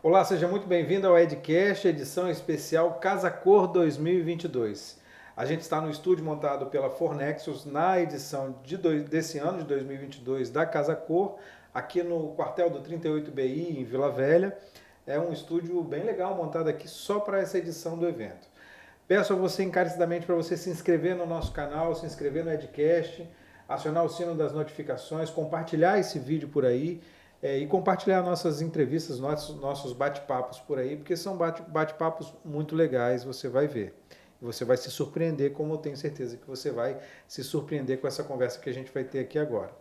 Olá, seja muito bem-vindo ao Edcast, edição especial Casa Cor 2022. A gente está no estúdio montado pela Fornexus na edição desse ano de 2022 da Casa Cor, aqui no quartel do 38BI em Vila Velha. É um estúdio bem legal montado aqui só para essa edição do evento. Peço a você encarecidamente para você se inscrever no nosso canal, se inscrever no Edcast, acionar o sino das notificações, compartilhar esse vídeo por aí e compartilhar nossas entrevistas, nossos bate-papos por aí, porque são bate-papos muito legais, você vai ver. E você vai se surpreender, como eu tenho certeza que você vai se surpreender com essa conversa que a gente vai ter aqui agora.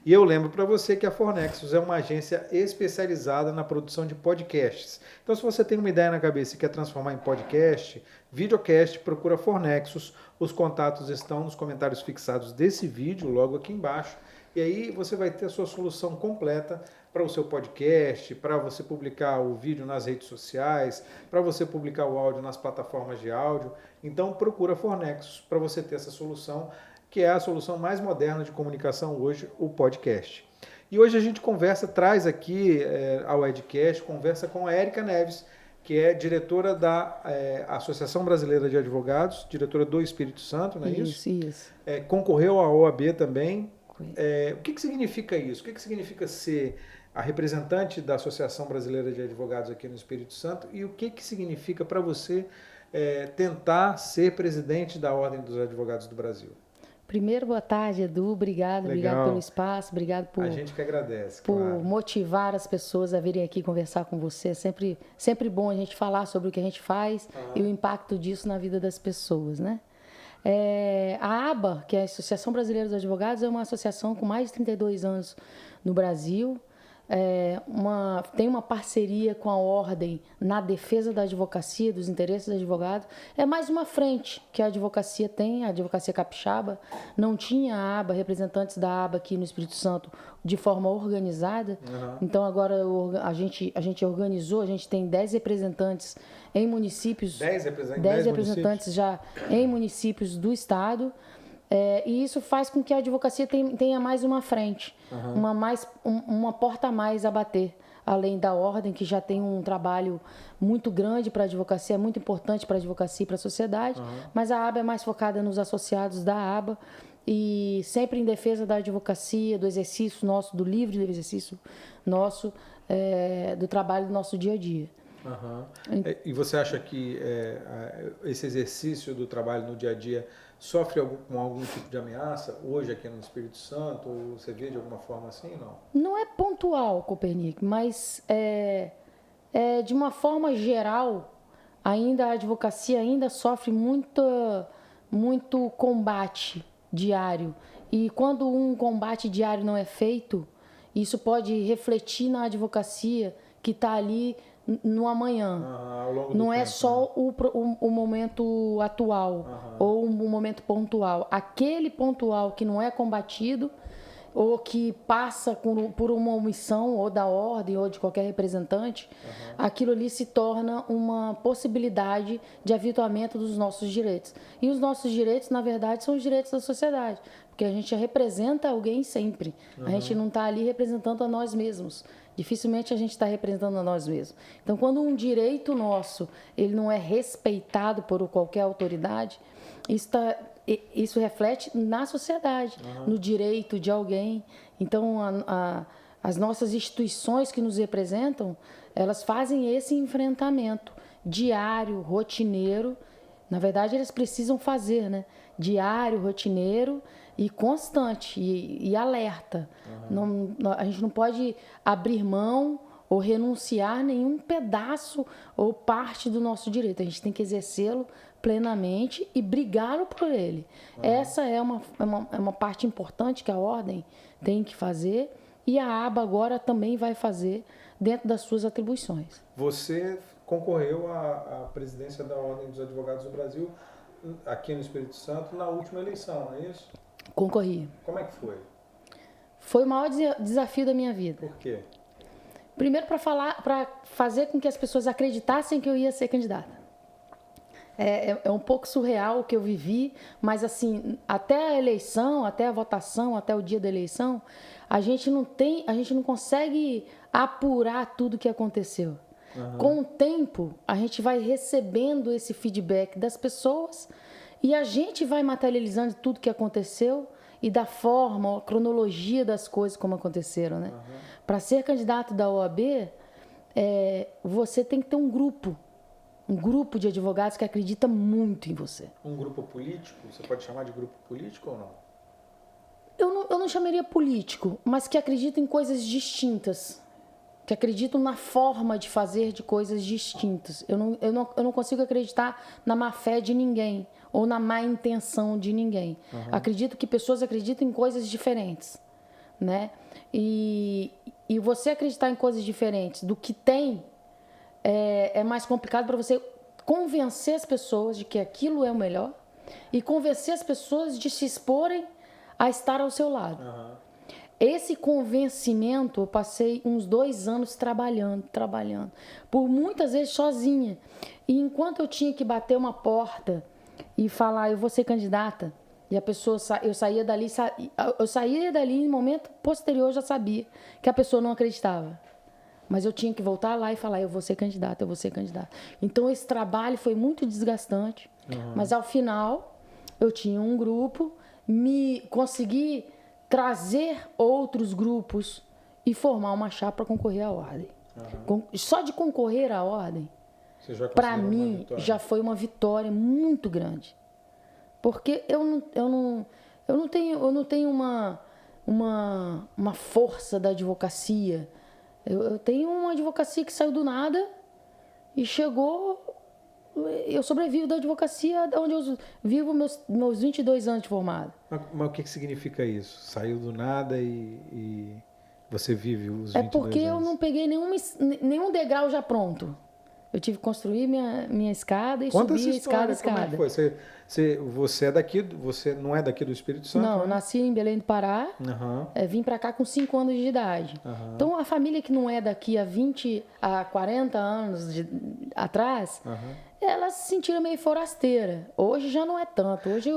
E eu lembro para você que a Fornexus é uma agência especializada na produção de podcasts. Então, se você tem uma ideia na cabeça e quer transformar em podcast, videocast, procura Fornexus. Os contatos estão nos comentários fixados desse vídeo, logo aqui embaixo. E aí você vai ter a sua solução completa para o seu podcast, para você publicar o vídeo nas redes sociais, para você publicar o áudio nas plataformas de áudio. Então, procura Fornexus para você ter essa solução, que é a solução mais moderna de comunicação hoje, o podcast. E hoje a gente traz aqui ao Edcast, conversa com a Érica Neves, que é diretora da Associação Brasileira de Advogados, diretora do Espírito Santo, não é isso? Isso. Concorreu à OAB também. O que significa isso? O que significa ser a representante da Associação Brasileira de Advogados aqui no Espírito Santo? E o que significa para você tentar ser presidente da Ordem dos Advogados do Brasil? Primeiro, boa tarde, Edu. Obrigado pelo espaço, obrigado a gente que agradece, por motivar as pessoas a virem aqui conversar com você. É sempre bom a gente falar sobre o que a gente faz e o impacto disso na vida das pessoas, né? A ABA, que é a Associação Brasileira dos Advogados, é uma associação com mais de 32 anos no Brasil. Tem uma parceria com a Ordem na defesa da advocacia, dos interesses do advogado. É mais uma frente que a advocacia tem, a advocacia capixaba. Não tinha a ABA, representantes da ABA aqui no Espírito Santo de forma organizada. Então agora a gente organizou, a gente tem 10 representantes em municípios. 10 representantes já em municípios do estado. E isso faz com que a advocacia tenha mais uma frente, uma porta a mais a bater, além da Ordem, que já tem um trabalho muito grande para a advocacia, é muito importante para a advocacia e para a sociedade, mas a ABA é mais focada nos associados da ABA e sempre em defesa da advocacia, do exercício nosso, do livre exercício nosso, do trabalho do nosso dia a dia. E você acha que esse exercício do trabalho no dia a dia sofre com algum tipo de ameaça hoje aqui no Espírito Santo? Ou você vê de alguma forma assim, não? Não é pontual, Copernic, mas de uma forma geral, ainda a advocacia ainda sofre muito combate diário. E quando um combate diário não é feito, isso pode refletir na advocacia que está ali no amanhã. Não é só o momento atual ou um momento pontual. Aquele pontual que não é combatido ou que passa por uma omissão ou da ordem ou de qualquer representante, aquilo ali se torna uma possibilidade de avirtuamento dos nossos direitos. E os nossos direitos, na verdade, são os direitos da sociedade, porque a gente representa alguém sempre. A gente não está ali representando a nós mesmos. Dificilmente a gente está representando a nós mesmos. Então, quando um direito nosso ele não é respeitado por qualquer autoridade, isso reflete na sociedade, no direito de alguém. Então, as nossas instituições que nos representam, elas fazem esse enfrentamento diário, rotineiro. Na verdade, eles precisam fazer, né? Diário, rotineiro e constante e alerta. A gente não pode abrir mão ou renunciar nenhum pedaço ou parte do nosso direito. A gente tem que exercê-lo plenamente e brigá-lo por ele. Essa é uma parte importante que a Ordem tem que fazer e a ABA agora também vai fazer dentro das suas atribuições. Você concorreu à presidência da Ordem dos Advogados do Brasil aqui no Espírito Santo na última eleição, não é isso? Concorri. Como é que foi? Foi o maior desafio da minha vida. Por quê? Primeiro, para fazer com que as pessoas acreditassem que eu ia ser candidata. É um pouco surreal o que eu vivi, mas assim, até a eleição, até a votação, até o dia da eleição, a gente não consegue apurar tudo o que aconteceu. Com o tempo, a gente vai recebendo esse feedback das pessoas e a gente vai materializando tudo que aconteceu e da forma, a cronologia das coisas como aconteceram, né? Para ser candidato da OAB, você tem que ter um grupo de advogados que acredita muito em você. Um grupo político? Você pode chamar de grupo político ou não? Eu não chamaria político, mas que acredita em coisas distintas. Que acreditam na forma de fazer de coisas distintas. Eu não consigo acreditar na má fé de ninguém ou na má intenção de ninguém. Acredito que pessoas acreditam em coisas diferentes, né? E você acreditar em coisas diferentes do que tem é mais complicado para você convencer as pessoas de que aquilo é o melhor e convencer as pessoas de se exporem a estar ao seu lado. Esse convencimento, eu passei uns 2 anos trabalhando, por muitas vezes sozinha. E enquanto eu tinha que bater uma porta e falar, eu vou ser candidata, e a pessoa, eu saía dali no momento posterior, eu já sabia que a pessoa não acreditava. Mas eu tinha que voltar lá e falar, eu vou ser candidata, eu vou ser candidata. Então esse trabalho foi muito desgastante, mas ao final eu tinha um grupo, consegui trazer outros grupos e formar uma chapa para concorrer à ordem. Só de concorrer à ordem, para mim, já foi uma vitória muito grande. Porque eu não tenho uma força da advocacia. Eu tenho uma advocacia que saiu do nada e chegou. Eu sobrevivo da advocacia onde eu vivo meus 22 anos de formado. Mas o que significa isso? Saiu do nada e você vive os 22 anos? É porque eu não peguei nenhum degrau já pronto. Eu tive que construir minha escada e subir escada. Como é que foi? Você é daqui, você não é daqui do Espírito Santo? Não, eu nasci em Belém do Pará, vim para cá com 5 anos de idade. Então a família que não é daqui há 40 anos atrás, elas se sentiram meio forasteira. Hoje já não é tanto. Hoje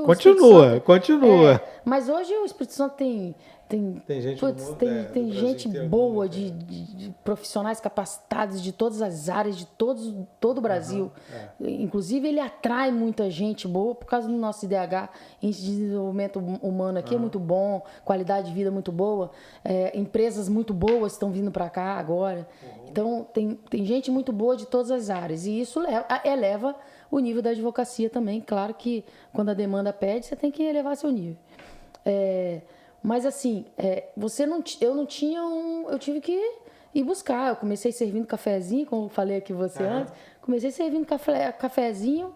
Continua. Mas hoje o Espírito Santo tem gente, tem gente boa, de profissionais capacitados de todas as áreas, de todo o Brasil. Inclusive, ele atrai muita gente boa por causa do nosso IDH, Índice de Desenvolvimento Humano aqui é muito bom, qualidade de vida muito boa, empresas muito boas estão vindo para cá agora. Então, tem gente muito boa de todas as áreas. E isso eleva o nível da advocacia também. Claro que quando a demanda pede, você tem que elevar seu nível. Mas assim, eu não tinha eu tive que ir buscar. Eu comecei servindo cafezinho, como eu falei aqui você antes. Comecei servindo cafezinho,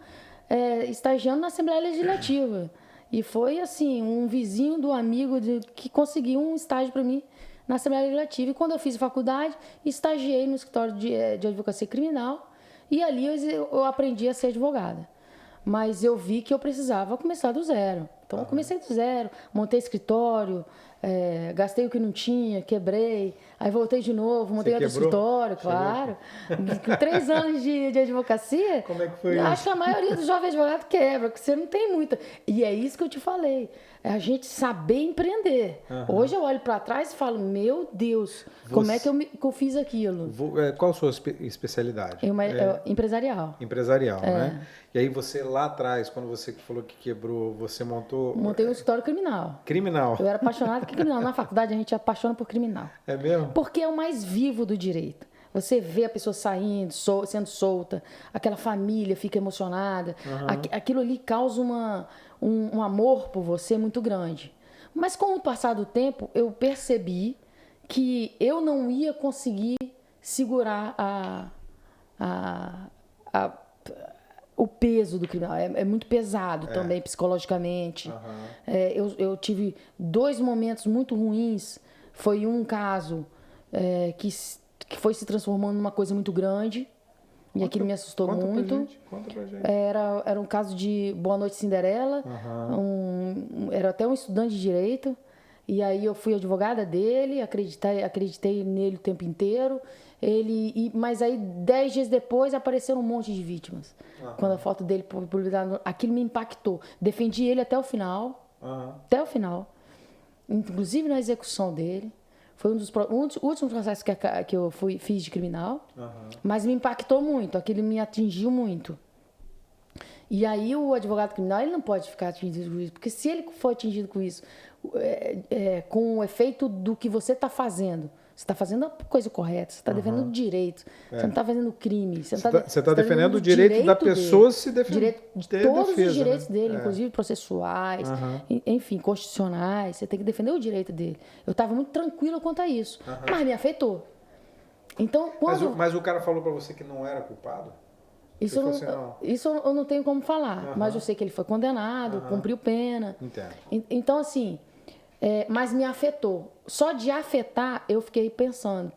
estagiando na Assembleia Legislativa. E foi assim, um vizinho do amigo que conseguiu um estágio para mim na Assembleia Legislativa. E quando eu fiz faculdade, estagiei no escritório de advocacia criminal. E ali eu aprendi a ser advogada. Mas eu vi que eu precisava começar do zero. Então, eu comecei do zero, montei escritório, gastei o que não tinha, quebrei, aí voltei de novo, montei outro escritório, claro. Com 3 anos de advocacia, como é que foi acho isso? que a maioria dos jovens advogados quebra, porque você não tem muita. E é isso que eu te falei, é a gente saber empreender. Hoje eu olho para trás e falo, meu Deus, como é que eu fiz aquilo? Qual a sua especialidade? Empresarial. Empresarial, né? E aí você lá atrás, quando você falou que quebrou, você montou... Montei um escritório criminal. Criminal. Eu era apaixonada por criminal. Na faculdade a gente apaixona por criminal. É mesmo? Porque é o mais vivo do direito. Você vê a pessoa saindo, sendo solta, aquela família fica emocionada. Aquilo ali causa um amor por você muito grande. Mas com o passar do tempo, eu percebi que eu não ia conseguir segurar o peso do criminal. É muito pesado também, psicologicamente. Eu tive 2 momentos muito ruins. Foi um caso que foi se transformando numa coisa muito grande. E aquilo me assustou muito. Conta pra gente. Era um caso de Boa Noite Cinderela. Era até um estudante de direito. E aí eu fui advogada dele, acreditei nele o tempo inteiro. Mas aí 10 dias depois apareceram um monte de vítimas. Quando a foto dele foi publicada, aquilo me impactou. Defendi ele até o final. Até o final. Inclusive na execução dele. Foi um dos últimos processos que eu fiz de criminal, Aham. mas me impactou muito, aquilo me atingiu muito. E aí o advogado criminal ele não pode ficar atingido com isso, porque se ele for atingido com isso, com o efeito do que você está fazendo, você está fazendo a coisa correta, você está defendendo o direito, você não está fazendo crime. Você está defendendo o direito da pessoa se defender. Todos os direitos dele, inclusive processuais, enfim, constitucionais. Você tem que defender o direito dele. Eu estava muito tranquila quanto a isso, mas me afetou. Então, mas o cara falou para você que não era culpado? Isso eu não tenho como falar, mas eu sei que ele foi condenado, cumpriu pena. Entendo. Então, assim, mas me afetou. Só de afetar, eu fiquei pensando,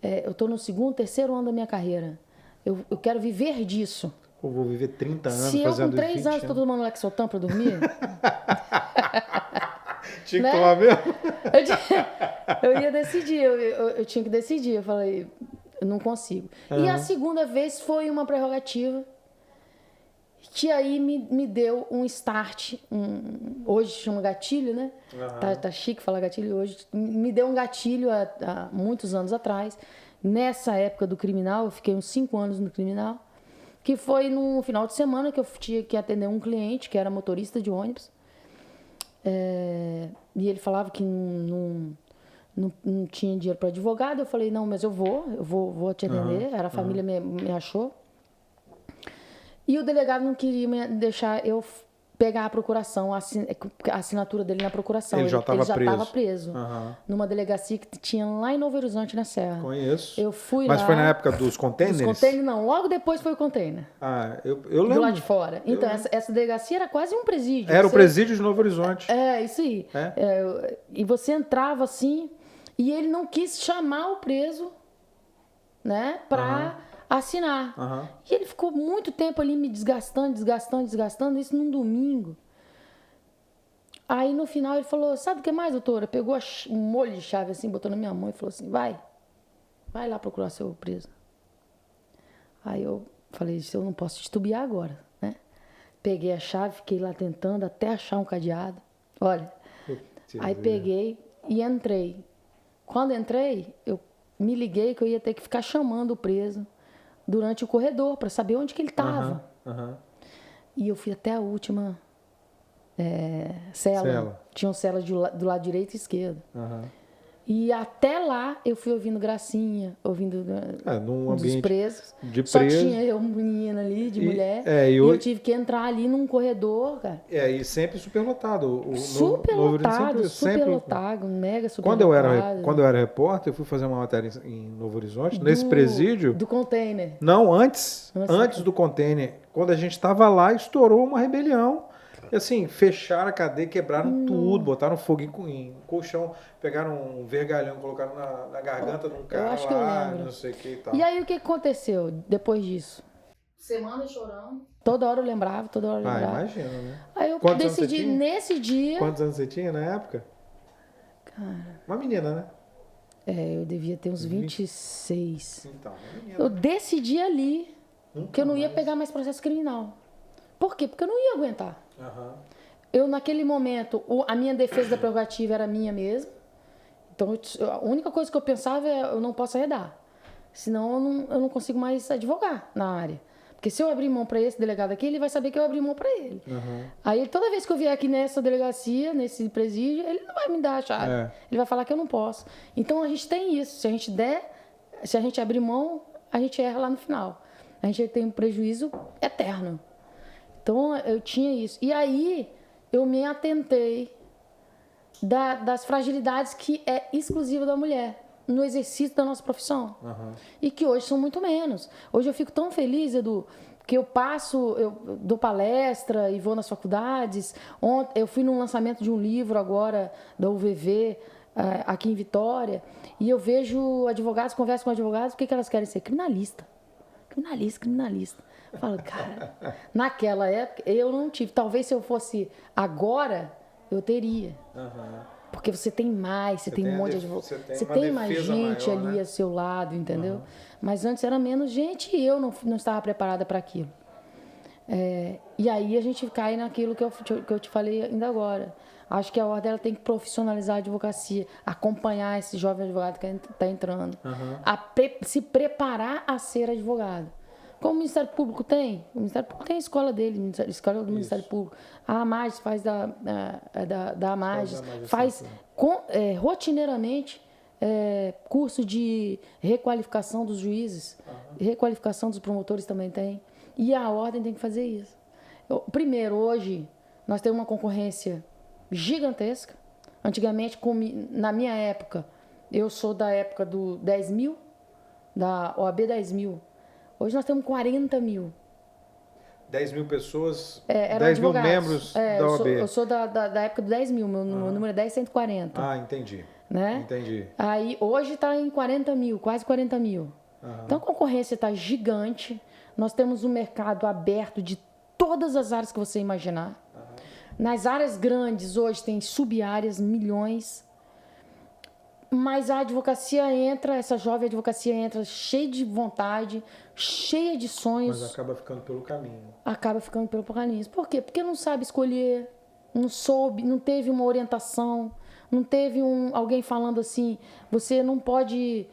eu estou no segundo, terceiro ano da minha carreira. Eu quero viver disso. Eu vou viver 30 anos Se eu fazendo com 3 anos estou tomando Lexotan para dormir... Tinha que tomar mesmo? Eu ia decidir, eu tinha que decidir. Eu falei, eu não consigo. E a segunda vez foi uma prerrogativa que aí me deu um start. Hoje chama gatilho, né? Tá chique falar gatilho hoje. Me deu um gatilho há muitos anos atrás. Nessa época do criminal, eu fiquei uns 5 anos no criminal, que foi no final de semana que eu tinha que atender um cliente que era motorista de ônibus. E ele falava que não tinha dinheiro para advogado. Eu falei, não, mas eu vou te atender. A família me achou. E o delegado não queria me deixar eu pegar a procuração, a assinatura dele na procuração. Ele já estava preso. Numa delegacia que tinha lá em Novo Horizonte, na Serra. Conheço. Eu fui Mas lá. foi na época dos containers? Dos containers não, logo depois foi o container. Eu lembro. Do lado de fora. Então, essa delegacia era quase um presídio. Era o presídio de Novo Horizonte. Isso aí. E você entrava assim, e ele não quis chamar o preso, né, para assinar. E ele ficou muito tempo ali me desgastando, isso num domingo. Aí no final ele falou, sabe o que mais, doutora? Pegou um molho de chave assim, botou na minha mão e falou assim, vai lá procurar seu preso. Aí eu falei, eu não posso titubear agora, né? Peguei a chave, fiquei lá tentando até achar um cadeado. Olha, aí peguei e entrei. Quando entrei, eu me liguei que eu ia ter que ficar chamando o preso durante o corredor para saber onde que ele estava. E eu fui até a última cela. Tinham celas do lado direito e esquerdo. E até lá eu fui ouvindo gracinha, ouvindo dos presos. Só tinha eu, menina ali, de mulher. E eu tive que entrar ali num corredor, cara. E sempre superlotado. Superlotado, mega superlotado. Quando eu era repórter, eu fui fazer uma matéria em Novo Horizonte, nesse presídio. Do container. Não, antes do container. Quando a gente estava lá, estourou uma rebelião. E assim, fecharam a cadeia, quebraram tudo, botaram fogo em colchão, pegaram um vergalhão, colocaram na garganta de um cara lá, não sei o que e tal. E aí o que aconteceu depois disso? Semana chorando. Toda hora eu lembrava. Imagina, né? Aí eu decidi nesse dia... Quantos anos você tinha na época? Cara... Uma menina, né? Eu devia ter uns 26. Então, uma menina. Eu decidi ali que eu não ia pegar mais processo criminal. Por quê? Porque eu não ia aguentar. Eu, naquele momento, a minha defesa da prerrogativa era minha mesmo. Então, a única coisa que eu pensava é eu não posso arredar. Senão, eu não consigo mais advogar na área. Porque se eu abrir mão para esse delegado aqui, ele vai saber que eu abri mão para ele. Aí, toda vez que eu vier aqui nessa delegacia, nesse presídio, ele não vai me dar a chave. Ele vai falar que eu não posso. Então, a gente tem isso. Se a gente abrir mão, a gente erra lá no final. A gente tem um prejuízo eterno. Então, eu tinha isso. E aí, eu me atentei das fragilidades que é exclusiva da mulher no exercício da nossa profissão. E que hoje são muito menos. Hoje eu fico tão feliz, Edu, que eu dou palestra e vou nas faculdades. Ontem, eu fui num lançamento de um livro agora, da UVV, aqui em Vitória, e eu vejo advogados, converso com advogados, o que elas querem ser? Criminalista. Eu falo, cara, naquela época eu não tive. Talvez se eu fosse agora, eu teria. Porque você tem mais, você tem um monte de advogados. Você tem mais gente maior, ali, né, ao seu lado, entendeu? Mas antes era menos gente e eu não estava preparada para aquilo. E aí a gente cai naquilo que eu te falei ainda agora. Acho que a ordem ela tem que profissionalizar a advocacia, acompanhar esse jovem advogado que está entrando, se preparar a ser advogado. Como o Ministério Público tem? O Ministério Público tem a escola dele, a escola do Ministério Público. A AMAGES faz da AMAGES, faz rotineiramente curso de requalificação dos juízes, requalificação dos promotores também tem. E a ordem tem que fazer isso. Primeiro, hoje, nós temos uma concorrência gigantesca. Antigamente, na minha época, eu sou da época do 10 mil, da OAB 10 mil. Hoje nós temos 40 mil. 10 mil pessoas, 10 mil membros da OAB. Eu sou da época do 10 mil, meu número é 10.140. Ah, entendi. Né? Entendi. Aí, hoje está em 40 mil, quase 40 mil. Então, a concorrência está gigante. Nós temos um mercado aberto de todas as áreas que você imaginar. Nas áreas grandes, hoje tem sub-áreas, milhões. Mas a advocacia entra, essa jovem advocacia entra cheia de vontade, cheia de sonhos. Mas acaba ficando pelo caminho. Acaba ficando pelo caminho. Por quê? Porque não sabe escolher, não soube, não teve uma orientação, não teve alguém falando assim, você não pode,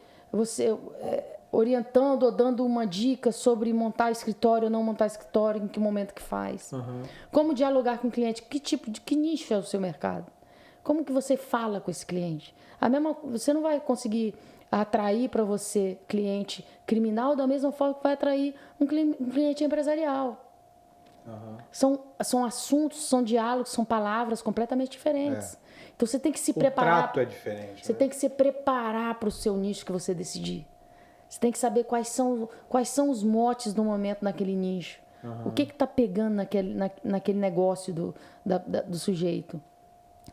orientando ou dando uma dica sobre montar escritório ou não montar escritório, em que momento que faz. Como dialogar com o cliente, que nicho é o seu mercado? Como que você fala com esse cliente? Você não vai conseguir atrair para você cliente criminal da mesma forma que vai atrair um cliente empresarial. São assuntos, são diálogos, são palavras completamente diferentes. Então você tem que se preparar. O trato é diferente. Você tem que se preparar para o seu nicho que você decidir. Você tem que saber quais são os motes do momento naquele nicho. O que está pegando naquele negócio do sujeito.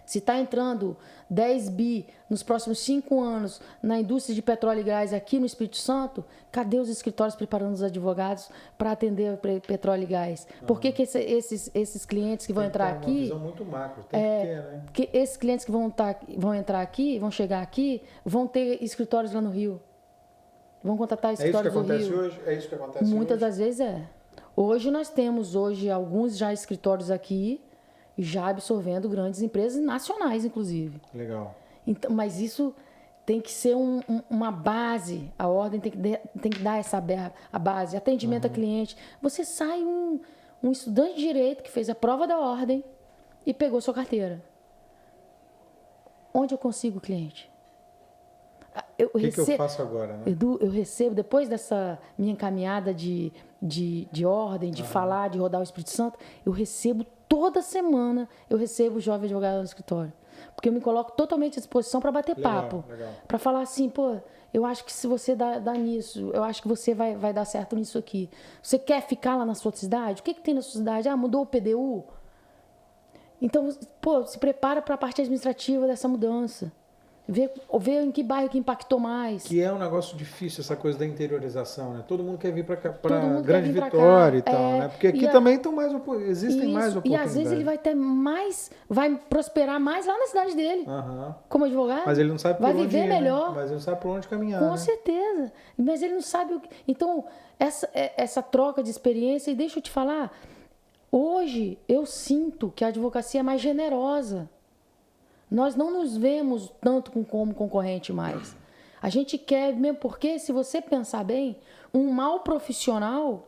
Se está entrando 10 bi nos próximos 5 anos na indústria de petróleo e gás aqui no Espírito Santo, cadê os escritórios preparando os advogados para atender petróleo e gás? Por que esses clientes que vão entrar aqui... Uma visão muito macro, tem que ter, né? Que esses clientes que vão entrar aqui, vão chegar aqui, vão ter escritórios lá no Rio. Vão contratar escritórios no Rio. É isso que acontece hoje? É isso que acontece hoje? Muitas das vezes é. Hoje nós temos alguns já escritórios aqui, já absorvendo grandes empresas nacionais, inclusive. Legal. Então, mas isso tem que ser uma base, a ordem tem que dar a base, atendimento a cliente. Você sai um estudante de direito que fez a prova da ordem e pegou sua carteira. Onde eu consigo o cliente? O que eu faço agora, né? Edu, eu recebo, depois dessa minha caminhada de ordem, de falar, de rodar o Espírito Santo, eu recebo toda semana, eu recebo o jovem advogado no escritório. Porque eu me coloco totalmente à disposição para bater papo. Para falar assim, pô, eu acho que se você dá nisso, eu acho que você vai dar certo nisso aqui. Você quer ficar lá na sua cidade? O que tem na sua cidade? Ah, mudou o PDU? Então, pô, se prepara para a parte administrativa dessa mudança. Ver em que bairro que impactou mais. Que é um negócio difícil, essa coisa da interiorização, né? Todo mundo quer vir para Grande Vitória e tal, né? Porque aqui também existem mais oportunidades. E às vezes ele vai prosperar mais lá na cidade dele, como advogado. Mas ele não sabe por onde vai viver melhor. Né? Mas ele não sabe por onde caminhar. Com certeza. Mas ele não sabe Então, essa troca de experiência, e deixa eu te falar, hoje eu sinto que a advocacia é mais generosa. Nós não nos vemos tanto como concorrente mais. A gente quer, mesmo porque, se você pensar bem, um mau profissional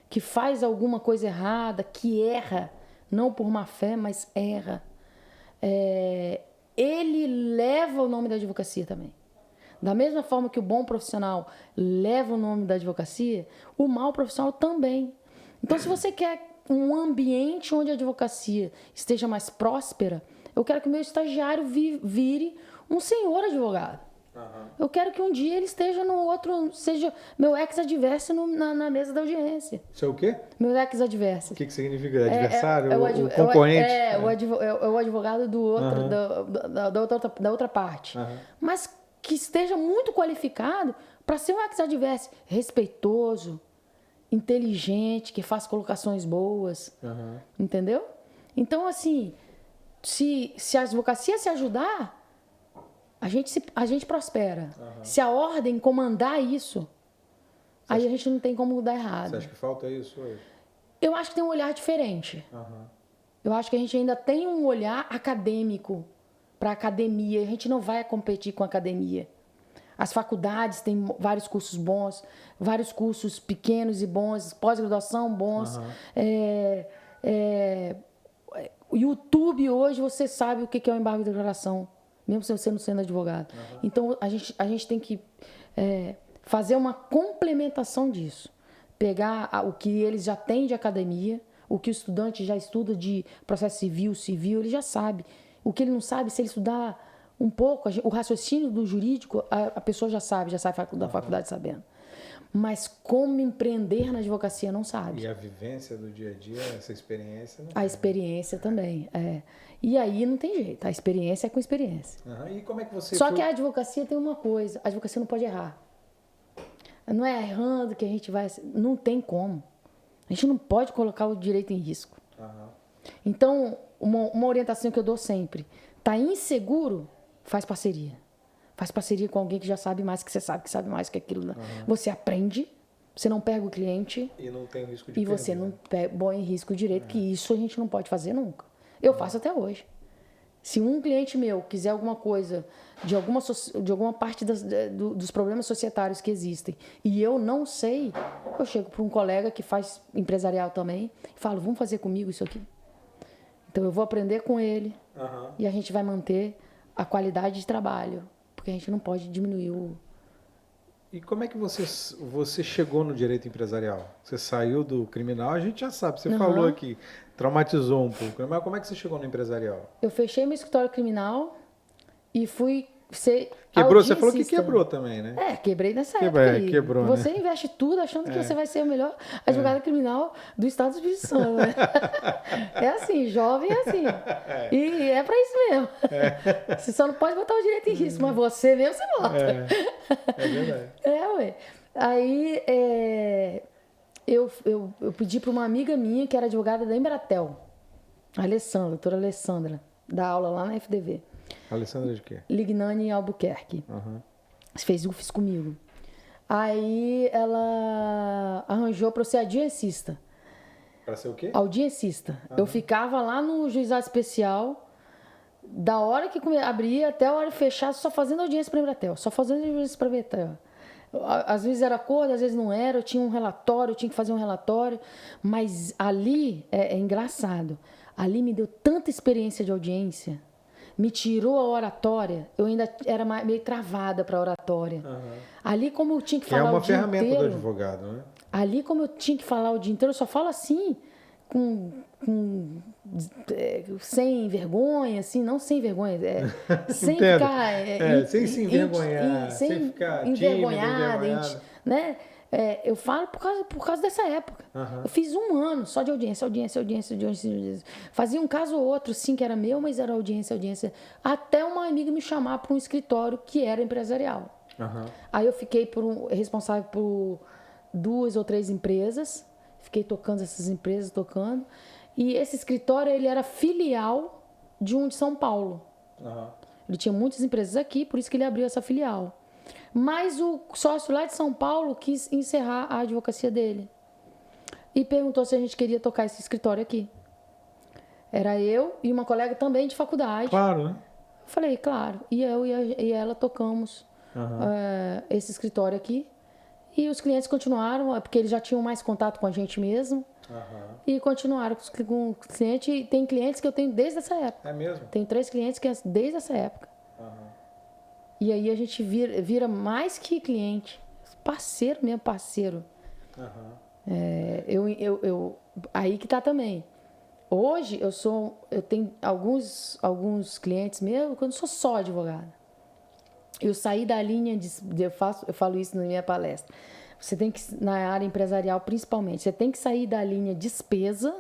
que faz alguma coisa errada, que erra, não por má fé, mas erra, ele leva o nome da advocacia também. Da mesma forma que o bom profissional leva o nome da advocacia, o mau profissional também. Então, se você quer um ambiente onde a advocacia esteja mais próspera, eu quero que o meu estagiário vire um senhor advogado. Eu quero que um dia ele esteja no outro, seja meu ex-adverso na mesa da audiência. Isso é o quê? Meu ex-adverso. O que significa? Adversário? O concorrente? O advogado do outro, da outra parte. Mas que esteja muito qualificado para ser um ex-adverso respeitoso, inteligente, que faça colocações boas. Entendeu? Então, assim... Se a advocacia se ajudar, a gente prospera. Se a ordem comandar isso, aí a gente não tem como dar errado. Você acha que falta isso hoje? Eu acho que tem um olhar diferente. Eu acho que a gente ainda tem um olhar acadêmico para a academia. A gente não vai competir com a academia. As faculdades têm vários cursos bons, vários cursos pequenos e bons, pós-graduação bons. O YouTube hoje você sabe o que é o embargo de declaração, mesmo você não sendo advogado. Então a gente tem que fazer uma complementação disso. Pegar o que eles já têm de academia, o que o estudante já estuda de processo civil, ele já sabe. O que ele não sabe, se ele estudar um pouco, o raciocínio do jurídico, a pessoa já sai da faculdade sabendo. Mas como empreender na advocacia não sabe. E a vivência do dia a dia, essa experiência... A experiência também, E aí não tem jeito, a experiência é com experiência. E como é que você... Só que a advocacia tem uma coisa, a advocacia não pode errar. Não é errando que a gente vai... Não tem como. A gente não pode colocar o direito em risco. Então, uma orientação que eu dou sempre, tá inseguro, faz parceria. Faz parceria com alguém que já sabe mais que sabe mais que aquilo. Você aprende, você não pega o cliente. E não tem risco de E você não põe em risco o direito, que isso a gente não pode fazer nunca. Eu faço até hoje. Se um cliente meu quiser alguma coisa de alguma parte dos problemas societários que existem e eu não sei, eu chego para um colega que faz empresarial também e falo, vamos fazer comigo isso aqui. Então eu vou aprender com ele e a gente vai manter a qualidade de trabalho, porque a gente não pode diminuir o... E como é que você chegou no direito empresarial? Você saiu do criminal, a gente já sabe, você falou aqui, traumatizou um pouco, mas como é que você chegou no empresarial? Eu fechei meu escritório criminal e fui ser Quebrou, você falou que quebrou também, né? Quebrei nessa época aí. Quebrou, você né? investe tudo achando que você vai ser o melhor advogado criminal do estado do Espírito Santo, né? É assim, jovem é assim. E é pra isso mesmo. Você só não pode botar o direito em risco, mas você mesmo você bota. É verdade. Ué. Aí eu pedi para uma amiga minha que era advogada da Embratel, a doutora Alessandra, da aula lá na FDV. Alessandra de quê? Lignani Albuquerque. Fez UFES comigo. Aí ela arranjou para eu ser audiencista. Para ser o quê? Audiencista. Eu ficava lá no juizado especial, da hora que abria até a hora de fechar, só fazendo audiência para a Embratel. Só fazendo audiência para a Embratel. Às vezes era acordo, às vezes não era. Eu tinha um relatório, eu tinha que fazer um relatório. Mas ali, é engraçado, ali me deu tanta experiência de audiência, me tirou a oratória, eu ainda era meio travada para a oratória. Ali, como eu tinha que falar o dia inteiro... É uma ferramenta do advogado, né? Ali, como eu tinha que falar o dia inteiro, eu só falo assim, sem vergonha, assim, não sem vergonha, sem ficar... sem se envergonhar, sem ficar envergonhada, né? Eu falo por causa dessa época. Eu fiz 1 ano só de audiência. Fazia um caso ou outro, sim, que era meu, mas era audiência. Até uma amiga me chamar para um escritório que era empresarial. Aí eu fiquei responsável por 2 ou 3 empresas. Fiquei tocando essas empresas, E esse escritório, ele era filial de um de São Paulo. Ele tinha muitas empresas aqui, por isso que ele abriu essa filial. Mas o sócio lá de São Paulo quis encerrar a advocacia dele. E perguntou se a gente queria tocar esse escritório aqui. Era eu e uma colega também de faculdade. Claro, né? Eu falei, claro. E eu e ela tocamos esse escritório aqui. E os clientes continuaram, porque eles já tinham mais contato com a gente mesmo. E continuaram com o cliente. E tem clientes que eu tenho desde essa época. É mesmo? Tem 3 clientes que é desde essa época. E aí a gente vira mais que cliente, parceiro mesmo, parceiro. Aí que tá também. Hoje eu tenho alguns clientes mesmo que eu não sou só advogada. Eu saí da linha eu falo isso na minha palestra. Você tem que, na área empresarial principalmente, você tem que sair da linha despesa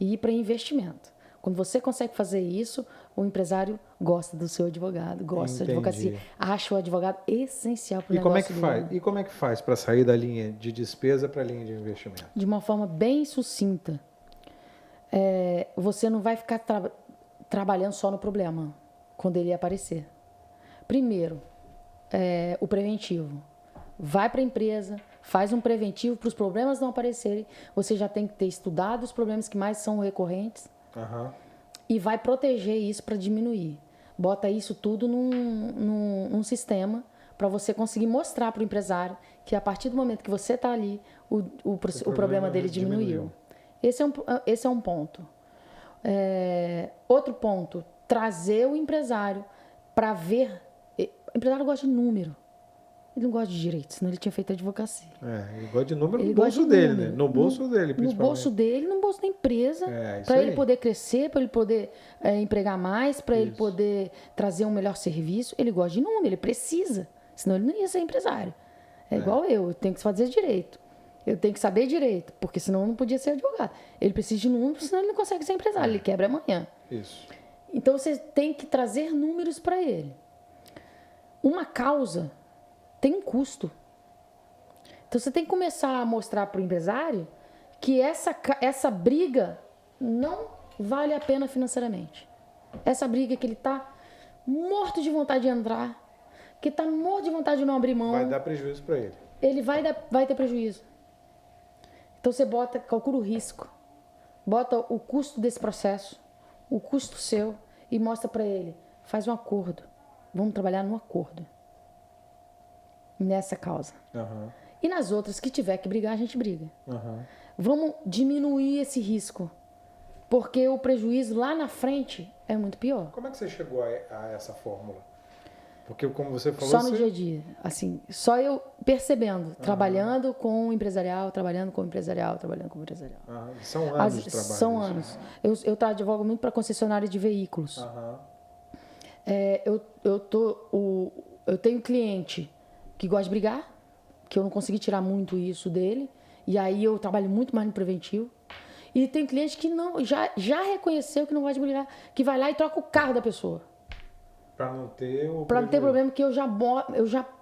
e ir para investimento. Quando você consegue fazer isso, o empresário gosta do seu advogado, gosta da advocacia, acha o advogado essencial para o negócio dele. E como é que faz para sair da linha de despesa para a linha de investimento? De uma forma bem sucinta. Você não vai ficar trabalhando só no problema, quando ele aparecer. Primeiro, o preventivo. Vai para a empresa, faz um preventivo para os problemas não aparecerem. Você já tem que ter estudado os problemas que mais são recorrentes. Aham. E vai proteger isso para diminuir. Bota isso tudo num sistema para você conseguir mostrar para o empresário que a partir do momento que você está ali, o problema dele diminuiu. Esse é um ponto. Outro ponto, trazer o empresário para ver. O empresário gosta de número. Ele não gosta de direito, senão ele tinha feito advocacia. Ele gosta de número Ele no bolso gosta de dele, número. né? No bolso dele, principalmente. No bolso dele, no bolso da empresa, isso para ele aí. poder crescer, para ele poder empregar mais, para ele Isso. poder trazer um melhor serviço. Ele gosta de número, ele precisa, senão ele não ia ser empresário. Igual eu tenho que fazer direito. Eu tenho que saber direito, porque senão eu não podia ser advogado. Ele precisa de número, senão ele não consegue ser empresário, ele quebra amanhã. Isso. Então você tem que trazer números para ele. Uma causa tem um custo. Então você tem que começar a mostrar para o empresário que essa briga não vale a pena financeiramente. Essa briga que ele está morto de vontade de entrar, que está morto de vontade de não abrir mão. Vai dar prejuízo para ele. Ele vai ter prejuízo. Então você calcula o risco, bota o custo desse processo, o custo seu e mostra para ele. Faz um acordo. Vamos trabalhar no acordo. Nessa causa. Aham. E nas outras que tiver que brigar, a gente briga. Aham. Vamos diminuir esse risco. Porque o prejuízo lá na frente é muito pior. Como é que você chegou a essa fórmula? Porque, como você falou... Só no dia a dia. Assim, só eu percebendo. Trabalhando com o empresarial, trabalhando com o empresarial, trabalhando com o empresarial. São anos de trabalho. São anos. Eu advogo muito para concessionária de veículos. Aham. Eu tenho cliente que gosta de brigar, que eu não consegui tirar muito isso dele, e aí eu trabalho muito mais no preventivo. E tem cliente que já reconheceu que não gosta de brigar, que vai lá e troca o carro da pessoa. Para não ter o Para não ter problema, que eu já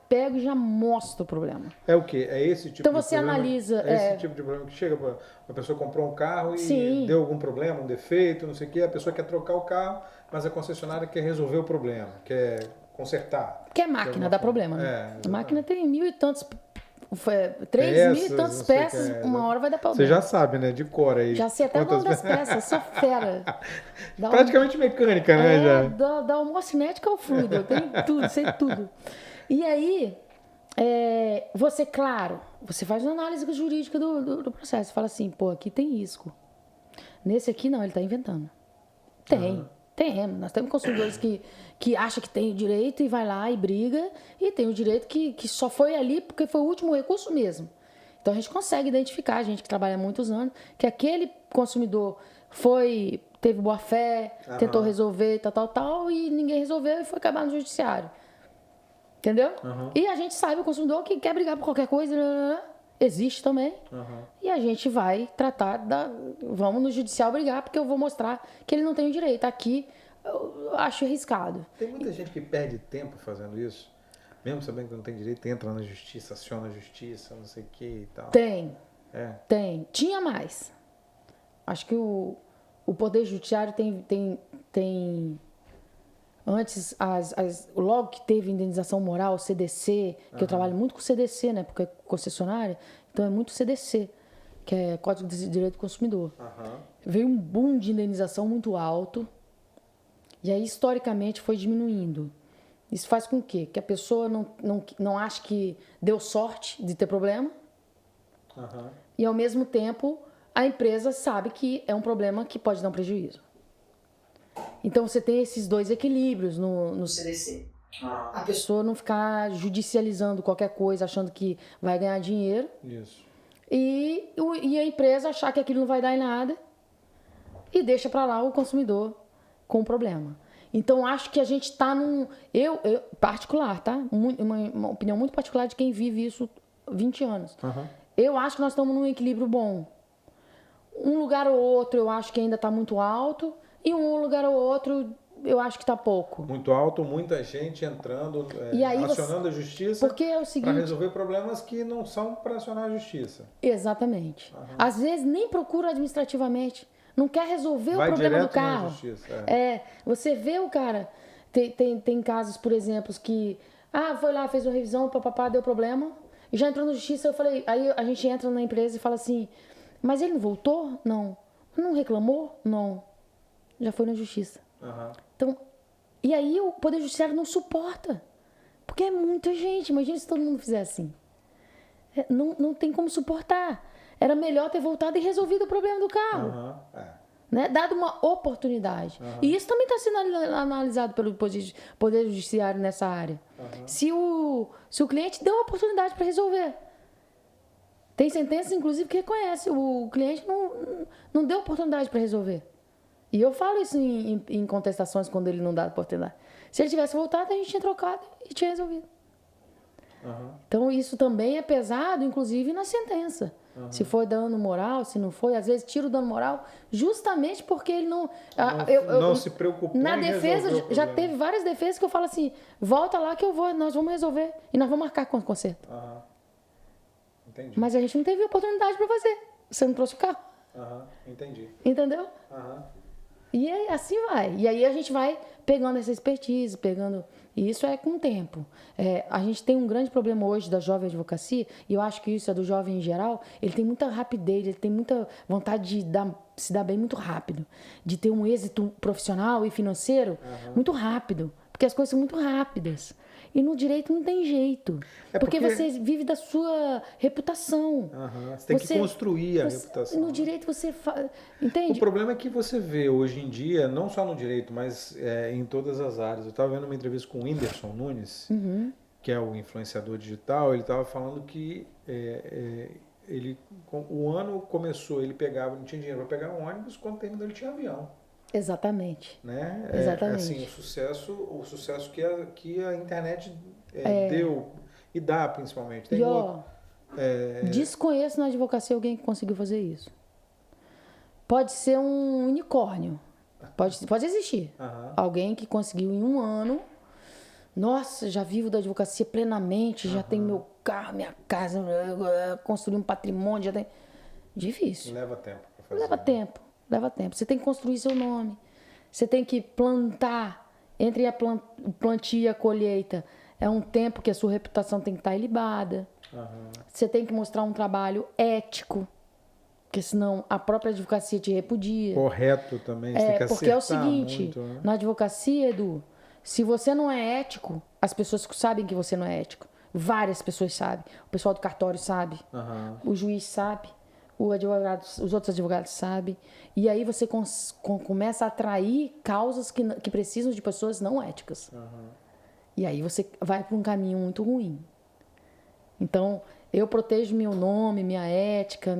pego e já mostro o problema. É o quê? É esse tipo Então de você problema? analisa... Esse tipo de problema que chega para a pessoa comprou um carro e Sim. deu algum problema, um defeito, não sei o quê, a pessoa quer trocar o carro, mas a concessionária quer resolver o problema, quer consertar. Que a máquina dá problema, né? A máquina tem 1.000 e tantos... 3.000 e tantas peças, uma hora vai dar problema. Você já sabe, né? De cor aí. Já sei até o nome das peças, sou fera. Praticamente mecânica, né? Já. Da homocinética ao fluido, eu tenho tudo, sei tudo. E aí, você faz uma análise jurídica do processo. Você fala assim, pô, aqui tem risco. Nesse aqui, não, ele está inventando. Tem. Nós temos consumidores que acham que tem o direito e vai lá e briga, e tem o direito que só foi ali porque foi o último recurso mesmo. Então a gente consegue identificar, a gente que trabalha há muitos anos, que aquele consumidor teve boa fé, tentou resolver, tal, e ninguém resolveu e foi acabar no judiciário. Entendeu? E a gente sabe o consumidor que quer brigar por qualquer coisa, existe também. E a gente vai tratar vamos no judicial brigar, porque eu vou mostrar que ele não tem o direito. Aqui eu acho arriscado. Tem muita gente que perde tempo fazendo isso, mesmo sabendo que não tem direito, entra na justiça, aciona a justiça, não sei o que e tal. Tem. Tinha mais. Acho que o Poder Judiciário tem antes, logo que teve indenização moral, CDC, que eu trabalho muito com CDC, né? Porque é concessionária, então é muito CDC, que é Código de Direito do Consumidor. Veio um boom de indenização muito alto, e aí historicamente foi diminuindo. Isso faz com que a pessoa não ache que deu sorte de ter problema, e ao mesmo tempo a empresa sabe que é um problema que pode dar um prejuízo. Então você tem esses dois equilíbrios no CDC. A pessoa não ficar judicializando qualquer coisa, achando que vai ganhar dinheiro. Isso. E a empresa achar que aquilo não vai dar em nada e deixa para lá o consumidor com o problema. Então acho que a gente está num... Eu particular, tá? Uma opinião muito particular de quem vive isso 20 anos. Eu acho que nós estamos num equilíbrio bom. Um lugar ou outro eu acho que ainda está muito alto. E um lugar ou outro, eu acho que está pouco. Muito alto, muita gente entrando, acionando a justiça para resolver problemas que não são para acionar a justiça. Exatamente. Às vezes nem procura administrativamente. Não quer resolver o problema do carro. Na justiça, você vê o cara... Tem casos, por exemplo, que... foi lá, fez uma revisão, papapá, deu problema. E já entrou na justiça, eu falei... Aí a gente entra na empresa e fala assim... Mas ele não voltou? Não. Não reclamou? Não. já foi na justiça. Aham. Então, e aí o Poder Judiciário não suporta. Porque é muita gente. Imagina se todo mundo fizer assim. Não tem como suportar. Era melhor ter voltado e resolvido o problema do carro. Aham. Né? Dado uma oportunidade. E isso também está sendo analisado pelo Poder Judiciário nessa área. Se o cliente deu uma oportunidade para resolver. Tem sentenças, inclusive, que reconhece. O cliente não deu oportunidade para resolver. E eu falo isso em contestações quando ele não dá oportunidade. Se ele tivesse voltado, a gente tinha trocado e tinha resolvido. Então, isso também é pesado, inclusive, na sentença. Se foi dano moral, se não foi. Às vezes, tira o dano moral justamente porque ele não... Não se preocupou na em defesa, resolver o já problema. teve várias defesas que eu falo assim, volta lá que nós vamos resolver. E nós vamos marcar com o conserto. Entendi. Mas a gente não teve oportunidade para fazer. Você não trouxe o carro. Entendi. Entendeu? E aí, assim vai. E aí a gente vai pegando essa expertise, E isso é com o tempo. A gente tem um grande problema hoje da jovem advocacia, e eu acho que isso é do jovem em geral, ele tem muita rapidez, ele tem muita vontade de se dar bem muito rápido, de ter um êxito profissional e financeiro muito rápido, porque as coisas são muito rápidas. E no direito não tem jeito. Porque você vive da sua reputação. Você tem que construir a reputação. No direito você entende? O problema é que você vê hoje em dia, não só no direito, mas em todas as áreas. Eu estava vendo uma entrevista com o Whindersson Nunes, que é o influenciador digital, ele estava falando que o ano começou, ele não tinha dinheiro para pegar um ônibus, quando terminou ele tinha avião. Exatamente. Né? Exatamente. Assim, o sucesso que a internet deu e dá, principalmente. Tem desconheço na advocacia alguém que conseguiu fazer isso. Pode ser um unicórnio. Pode existir. Alguém que conseguiu em um ano. Nossa, já vivo da advocacia plenamente, já tenho meu carro, minha casa, construir um patrimônio, já tem. Difícil. Leva tempo para fazer. Leva tempo. Você tem que construir seu nome. Você tem que plantar. Entre a plantio e a colheita, é um tempo que a sua reputação tem que estar ilibada. Você tem que mostrar um trabalho ético, porque senão a própria advocacia te repudia. Correto também, você tem que acertar porque é o seguinte, muito, né? Na advocacia, Edu, se você não é ético, as pessoas sabem que você não é ético. Várias pessoas sabem. O pessoal do cartório sabe. O juiz sabe. Os outros advogados sabem. E aí você começa a atrair causas que precisam de pessoas não éticas. E aí você vai para um caminho muito ruim. Então, eu protejo meu nome, minha ética,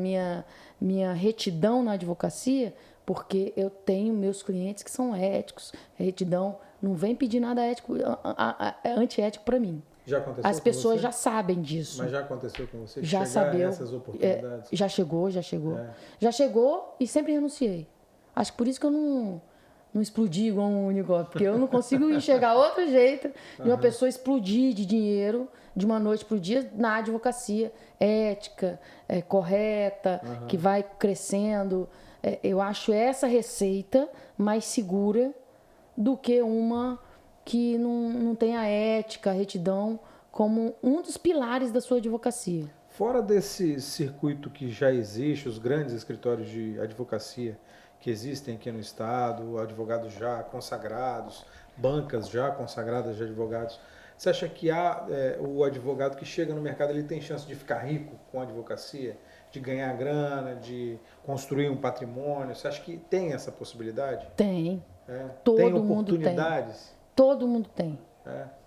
minha retidão na advocacia, porque eu tenho meus clientes que são éticos. A retidão não vem pedir nada ético, antiético para mim. Já aconteceu As pessoas já sabem disso. Mas já aconteceu com você? Já sabia essas oportunidades? Já chegou. Já chegou e sempre renunciei. Acho que por isso que eu não explodi igual um unicórnio, porque eu não consigo enxergar outro jeito de uma pessoa explodir de dinheiro de uma noite para o dia na advocacia ética, correta, que vai crescendo. Eu acho essa receita mais segura do que uma que não tem a ética, a retidão como um dos pilares da sua advocacia. Fora desse circuito que já existe, os grandes escritórios de advocacia que existem aqui no estado, advogados já consagrados, bancas já consagradas de advogados, você acha que o advogado que chega no mercado ele tem chance de ficar rico com a advocacia, de ganhar grana, de construir um patrimônio? Você acha que tem essa possibilidade? Tem. Tem oportunidades? Todo mundo tem.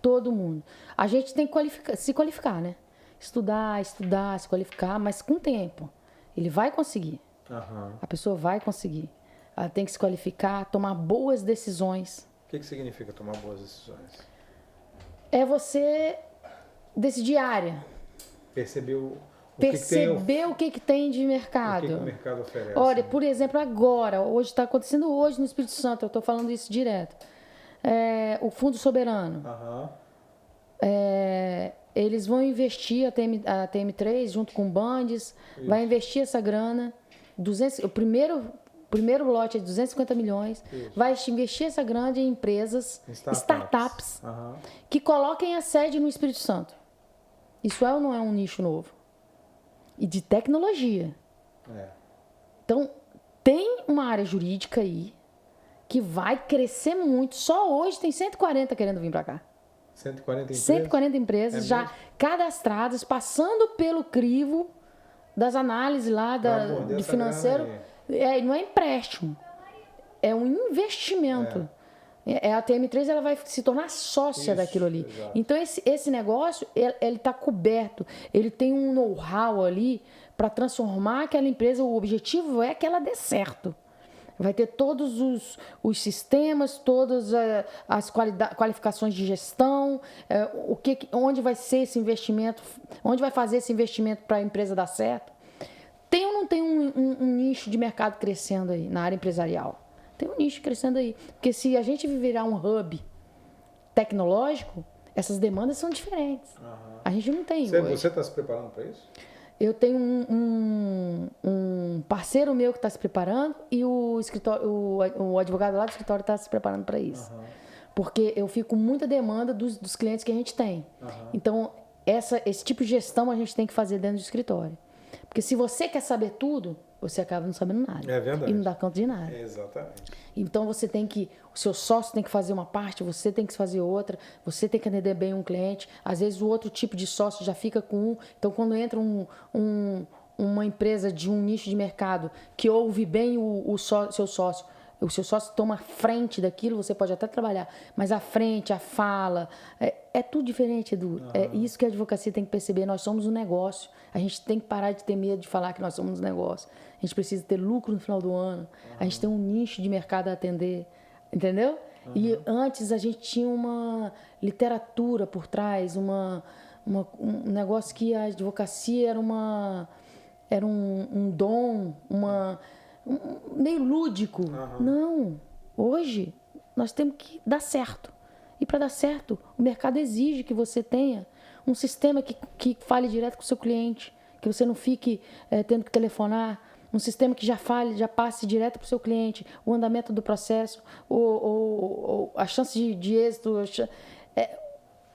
Todo mundo. A gente tem que se qualificar, né? Estudar, se qualificar, mas com tempo. Ele vai conseguir. A pessoa vai conseguir. Ela tem que se qualificar, tomar boas decisões. O que significa tomar boas decisões? É você decidir área. Perceber o que tem de mercado. O que o mercado oferece. Olha, por exemplo, hoje está acontecendo hoje no Espírito Santo, eu estou falando isso direto. O Fundo Soberano. Eles vão investir, a TM3, junto com o Bandes, vai investir essa grana. O primeiro lote é de 250 milhões. Vai investir essa grana em empresas, startups que coloquem a sede no Espírito Santo. Isso ou não é um nicho novo? E de tecnologia. Então, tem uma área jurídica aí que vai crescer muito. Só hoje tem 140 querendo vir para cá. 140 empresas? 140 empresas É já mesmo? cadastradas, passando pelo crivo das análises lá morder do essa financeiro. grana Não é empréstimo, é um investimento. A TM3 ela vai se tornar sócia Isso, daquilo ali. exato. Então esse negócio ele está coberto, ele tem um know-how ali para transformar aquela empresa. O objetivo é que ela dê certo. Vai ter todos os sistemas, todas as qualificações de gestão, onde vai ser esse investimento, onde vai fazer esse investimento para a empresa dar certo. Tem ou não tem um nicho de mercado crescendo aí na área empresarial? Tem um nicho crescendo aí. Porque se a gente virar um hub tecnológico, essas demandas são diferentes. A gente não tem hoje. Você está se preparando para isso? Eu tenho um parceiro meu que está se preparando e o advogado lá do escritório está se preparando para isso. Porque eu fico com muita demanda dos clientes que a gente tem. Então, esse tipo de gestão a gente tem que fazer dentro do escritório. Porque se você quer saber tudo, você acaba não sabendo nada. É verdade. E não dá conta de nada. Exatamente. Então o seu sócio tem que fazer uma parte, você tem que fazer outra, você tem que atender bem um cliente. Às vezes o outro tipo de sócio já fica com um. Então quando entra uma empresa de um nicho de mercado que ouve bem seu sócio, o seu sócio toma frente daquilo, você pode até trabalhar, mas a frente, a fala, é tudo diferente, Edu. É isso que a advocacia tem que perceber. Nós somos um negócio. A gente tem que parar de ter medo de falar que nós somos um negócio. A gente precisa ter lucro no final do ano. A gente tem um nicho de mercado a atender. Entendeu? E antes a gente tinha uma literatura por trás, um negócio que a advocacia era um dom, meio lúdico. Não. Hoje nós temos que dar certo. E para dar certo, o mercado exige que você tenha um sistema que fale direto com o seu cliente, que você não fique tendo que telefonar, um sistema que já passe direto para o seu cliente, o andamento do processo, a chance de êxito.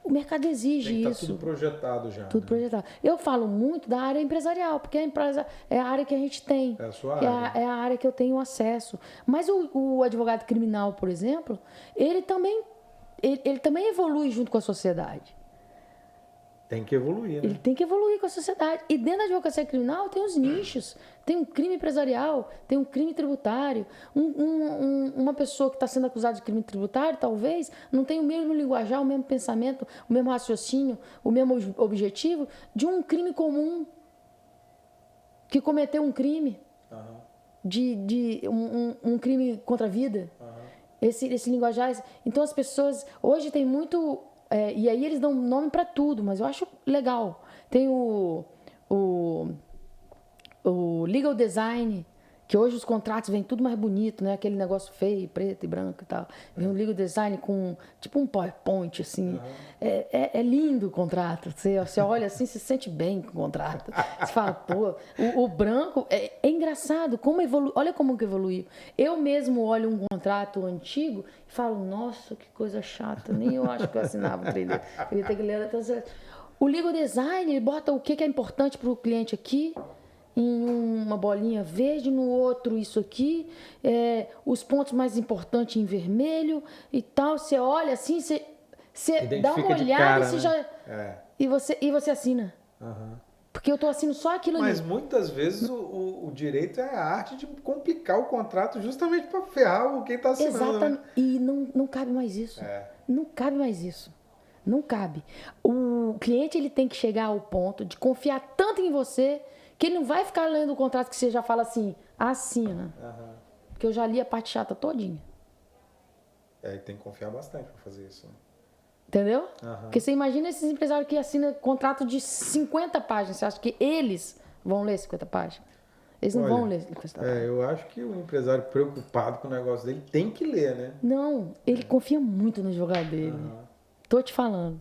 O mercado exige Tem que isso. Tudo projetado já. Tudo projetado. Eu falo muito da área empresarial, porque a empresa é a área que a gente tem. É a sua área. É a área que eu tenho acesso. Mas o advogado criminal, por exemplo, ele também evolui junto com a sociedade. Tem que evoluir, né? Ele tem que evoluir com a sociedade. E dentro da advocacia criminal tem os nichos. Tem um crime empresarial, tem um crime tributário. Uma pessoa que está sendo acusada de crime tributário, talvez, não tem o mesmo linguajar, o mesmo pensamento, o mesmo raciocínio, o mesmo objetivo de um crime comum que cometeu um crime. Um crime contra a vida. Esse linguajar. Então as pessoas hoje tem muito. E aí eles dão nome para tudo, mas eu acho legal. Tem o legal design, que hoje os contratos vêm tudo mais bonito, né? Aquele negócio feio, preto e branco e tal. Vem um legal design com tipo um PowerPoint, assim. É lindo o contrato. Você olha assim, se sente bem com o contrato. Você fala, pô, o branco é engraçado, como evolui. Olha como que evoluiu. Eu mesmo olho um contrato antigo e falo, nossa, que coisa chata. Nem eu acho que eu assinava o trem dele. Eu ia ter que ler. O legal design, ele bota o que é importante para o cliente aqui, em uma bolinha verde, no outro isso aqui, os pontos mais importantes em vermelho e tal. Você olha assim, você dá uma olhada, cara, você né? e você assina. Porque eu estou assinando só aquilo ali. Mas muitas vezes o direito é a arte de complicar o contrato justamente para ferrar quem está assinando. Exatamente. Né? E não cabe mais isso. Não cabe mais isso. Não cabe. O cliente ele tem que chegar ao ponto de confiar tanto em você que ele não vai ficar lendo o contrato que você já fala assim, assina. Porque eu já li a parte chata todinha. Tem que confiar bastante para fazer isso. Né? Entendeu? Porque você imagina esses empresários que assinam contrato de 50 páginas. Você acha que eles vão ler 50 páginas? Eles não vão ler 50 páginas. Eu acho que o empresário preocupado com o negócio dele tem que ler, né? Não, ele confia muito no advogado dele. Tô te falando.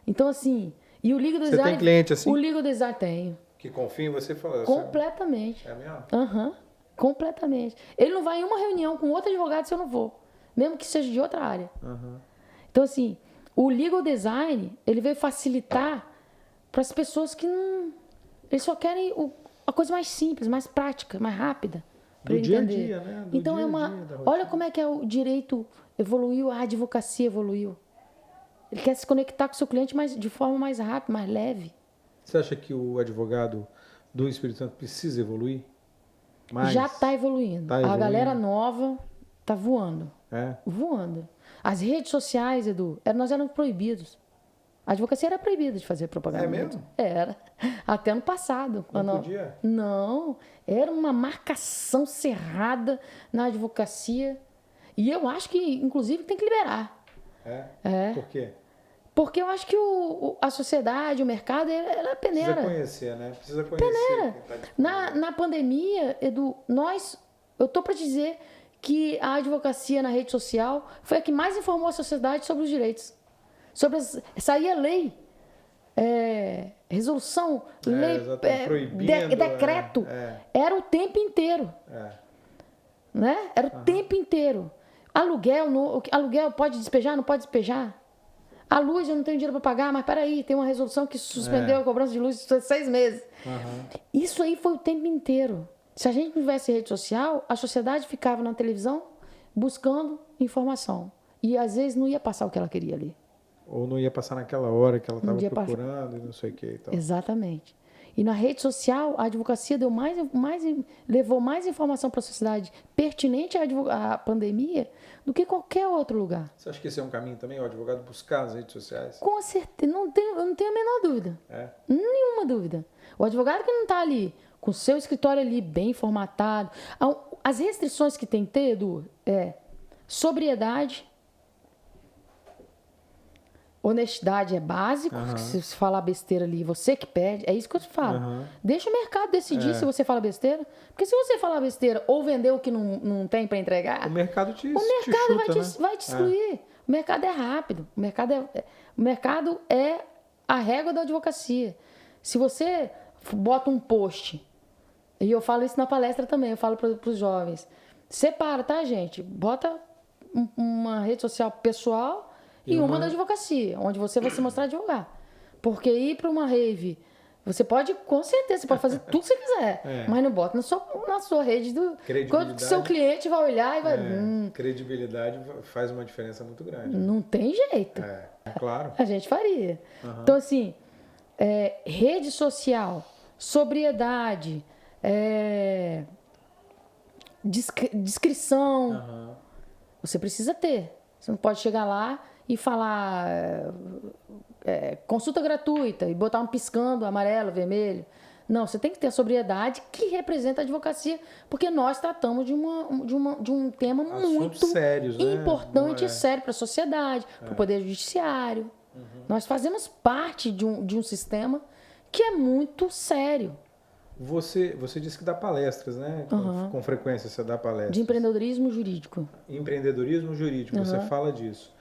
Então, assim... E o legal design... Você tem cliente assim? O legal design tenho. Que confia em você falando. Completamente. É mesmo? Completamente. Ele não vai em uma reunião com outro advogado se eu não vou. Mesmo que seja de outra área. Então, assim, o legal design, ele veio facilitar para as pessoas que não... Eles só querem a coisa mais simples, mais prática, mais rápida. para Do dia a entender. dia, né? Do Então dia é a uma, dia, da olha rotina. como é que o direito evoluiu, a advocacia evoluiu. Ele quer se conectar com o seu cliente de forma mais rápida, mais leve. Você acha que o advogado do Espírito Santo precisa evoluir mais? Já está evoluindo. Tá A evoluindo? galera nova está voando. É? Voando. As redes sociais, Edu, nós éramos proibidos. A advocacia era proibida de fazer propaganda. É mesmo? Era. Até ano passado. Não podia? Não. Era uma marcação cerrada na advocacia. E eu acho que, inclusive, tem que liberar. É? Por quê? Porque eu acho que a sociedade, o mercado, ela é peneira. Precisa conhecer, né? Precisa conhecer. Peneira. Quem tá disponível. Na pandemia, Edu, eu tô para dizer que a advocacia na rede social foi a que mais informou a sociedade sobre os direitos. Saía lei, resolução, lei, proibindo, decreto. Era o tempo inteiro. Né? Era o tempo inteiro. Aluguel pode despejar, não pode despejar? A luz, eu não tenho dinheiro para pagar, mas peraí, tem uma resolução que suspendeu a cobrança de luz 6 meses. Isso aí foi o tempo inteiro. Se a gente não tivesse rede social, a sociedade ficava na televisão buscando informação. E às vezes não ia passar o que ela queria ali. Ou não ia passar naquela hora que ela estava procurando e não sei o que e tal. Exatamente. E na rede social, a advocacia levou mais informação para a sociedade pertinente à pandemia do que qualquer outro lugar. Você acha que esse é um caminho também, o advogado buscar as redes sociais? Com certeza, eu não tenho a menor dúvida. Nenhuma dúvida. O advogado que não está ali, com o seu escritório ali bem formatado, as restrições que tem que ter, Edu, sobriedade. Honestidade é básico, se você falar besteira ali, você que perde, é isso que eu te falo. Deixa o mercado decidir se você fala besteira. Porque se você falar besteira ou vender o que não tem para entregar, o mercado chuta, vai te excluir. O mercado é rápido, o mercado é a régua da advocacia. Se você bota um post, e eu falo isso na palestra também, eu falo para os jovens, separa, tá, gente? Bota uma rede social pessoal e uma da advocacia, onde você vai se mostrar advogado. Porque ir para uma rave, você pode, com certeza, você pode fazer tudo que você quiser, mas não bota na sua rede quando seu cliente vai olhar e vai... Credibilidade faz uma diferença muito grande. Não tem jeito. Claro. A gente faria. Então, assim, rede social, sobriedade, discrição, você precisa ter. Você não pode chegar lá e falar consulta gratuita e botar um piscando amarelo, vermelho. Não, você tem que ter a sobriedade que representa a advocacia, porque nós tratamos de um tema assuntos muito sérios, importante e sério para a sociedade, para o Poder Judiciário. Nós fazemos parte de um sistema que é muito sério. Você disse que dá palestras, né? Com frequência você dá palestras. De empreendedorismo jurídico. Empreendedorismo jurídico, você fala disso.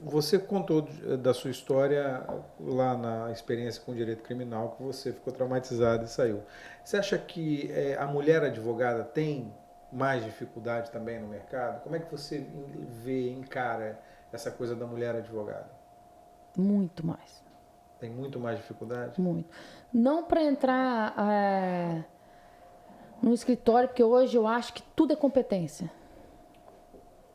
Você contou da sua história lá na experiência com direito criminal, que você ficou traumatizado e saiu. Você acha que a mulher advogada tem mais dificuldade também no mercado? Como é que você encara essa coisa da mulher advogada? Muito mais. Tem muito mais dificuldade? Muito. Não para entrar no escritório, porque hoje eu acho que tudo é competência.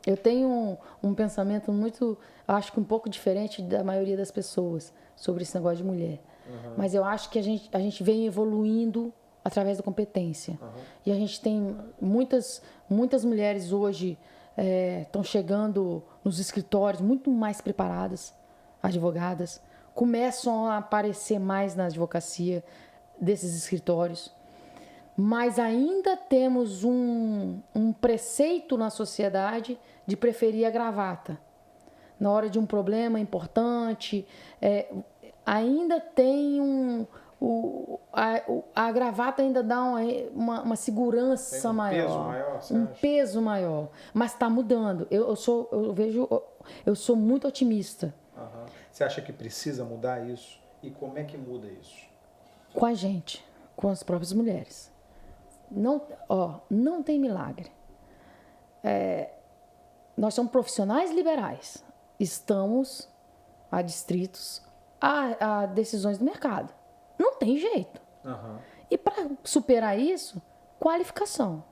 Eu tenho um pensamento muito, acho que um pouco diferente da maioria das pessoas sobre esse negócio de mulher. Mas eu acho que a gente vem evoluindo através da competência. E a gente tem muitas mulheres hoje estão chegando nos escritórios muito mais preparadas, advogadas, começam a aparecer mais na advocacia desses escritórios. Mas ainda temos um preceito na sociedade de preferir a gravata. Na hora de um problema importante, ainda tem a gravata ainda dá uma segurança maior. Peso maior. Mas está mudando. Eu sou muito otimista. Você acha que precisa mudar isso? E como é que muda isso? Com a gente, com as próprias mulheres. Não tem milagre. Nós somos profissionais liberais. Estamos adstritos a decisões do mercado. Não tem jeito. E para superar isso, qualificação.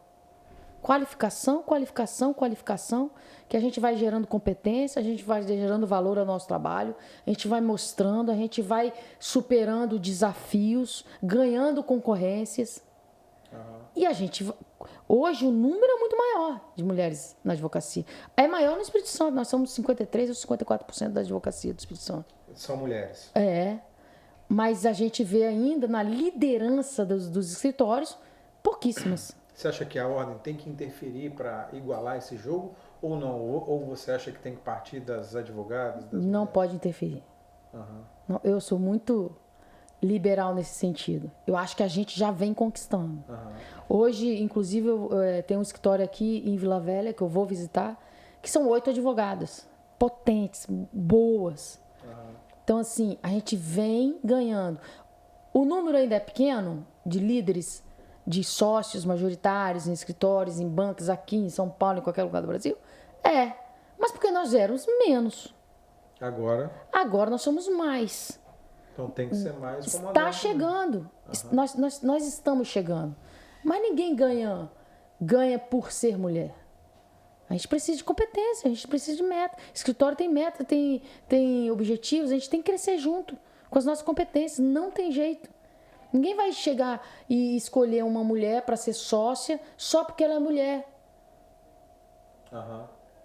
qualificação, qualificação, qualificação, que a gente vai gerando competência, a gente vai gerando valor ao nosso trabalho, a gente vai mostrando, a gente vai superando desafios, ganhando concorrências. E a gente... Hoje o número é muito maior de mulheres na advocacia. É maior no Espírito Santo. Nós somos 53% ou 54% da advocacia do Espírito Santo. São mulheres. É. Mas a gente vê ainda na liderança dos escritórios pouquíssimas. Você acha que a ordem tem que interferir para igualar esse jogo ou não? Ou você acha que tem que partir das advogadas? Não mulheres? pode interferir. Não, eu sou muito liberal nesse sentido. Eu acho que a gente já vem conquistando. Hoje, inclusive, eu tenho um escritório aqui em Vila Velha, que eu vou visitar, que são 8 advogadas, potentes, boas. Então, assim, a gente vem ganhando. O número ainda é pequeno de líderes, de sócios majoritários em escritórios, em bancos, aqui em São Paulo, em qualquer lugar do Brasil? É. Mas porque nós éramos menos. Agora nós somos mais. Então tem que ser mais comandante. Está chegando. Nós estamos chegando. Mas ninguém ganha por ser mulher. A gente precisa de competência, a gente precisa de meta. Escritório tem meta, tem objetivos, a gente tem que crescer junto com as nossas competências. Não tem jeito. Ninguém vai chegar e escolher uma mulher para ser sócia só porque ela é mulher.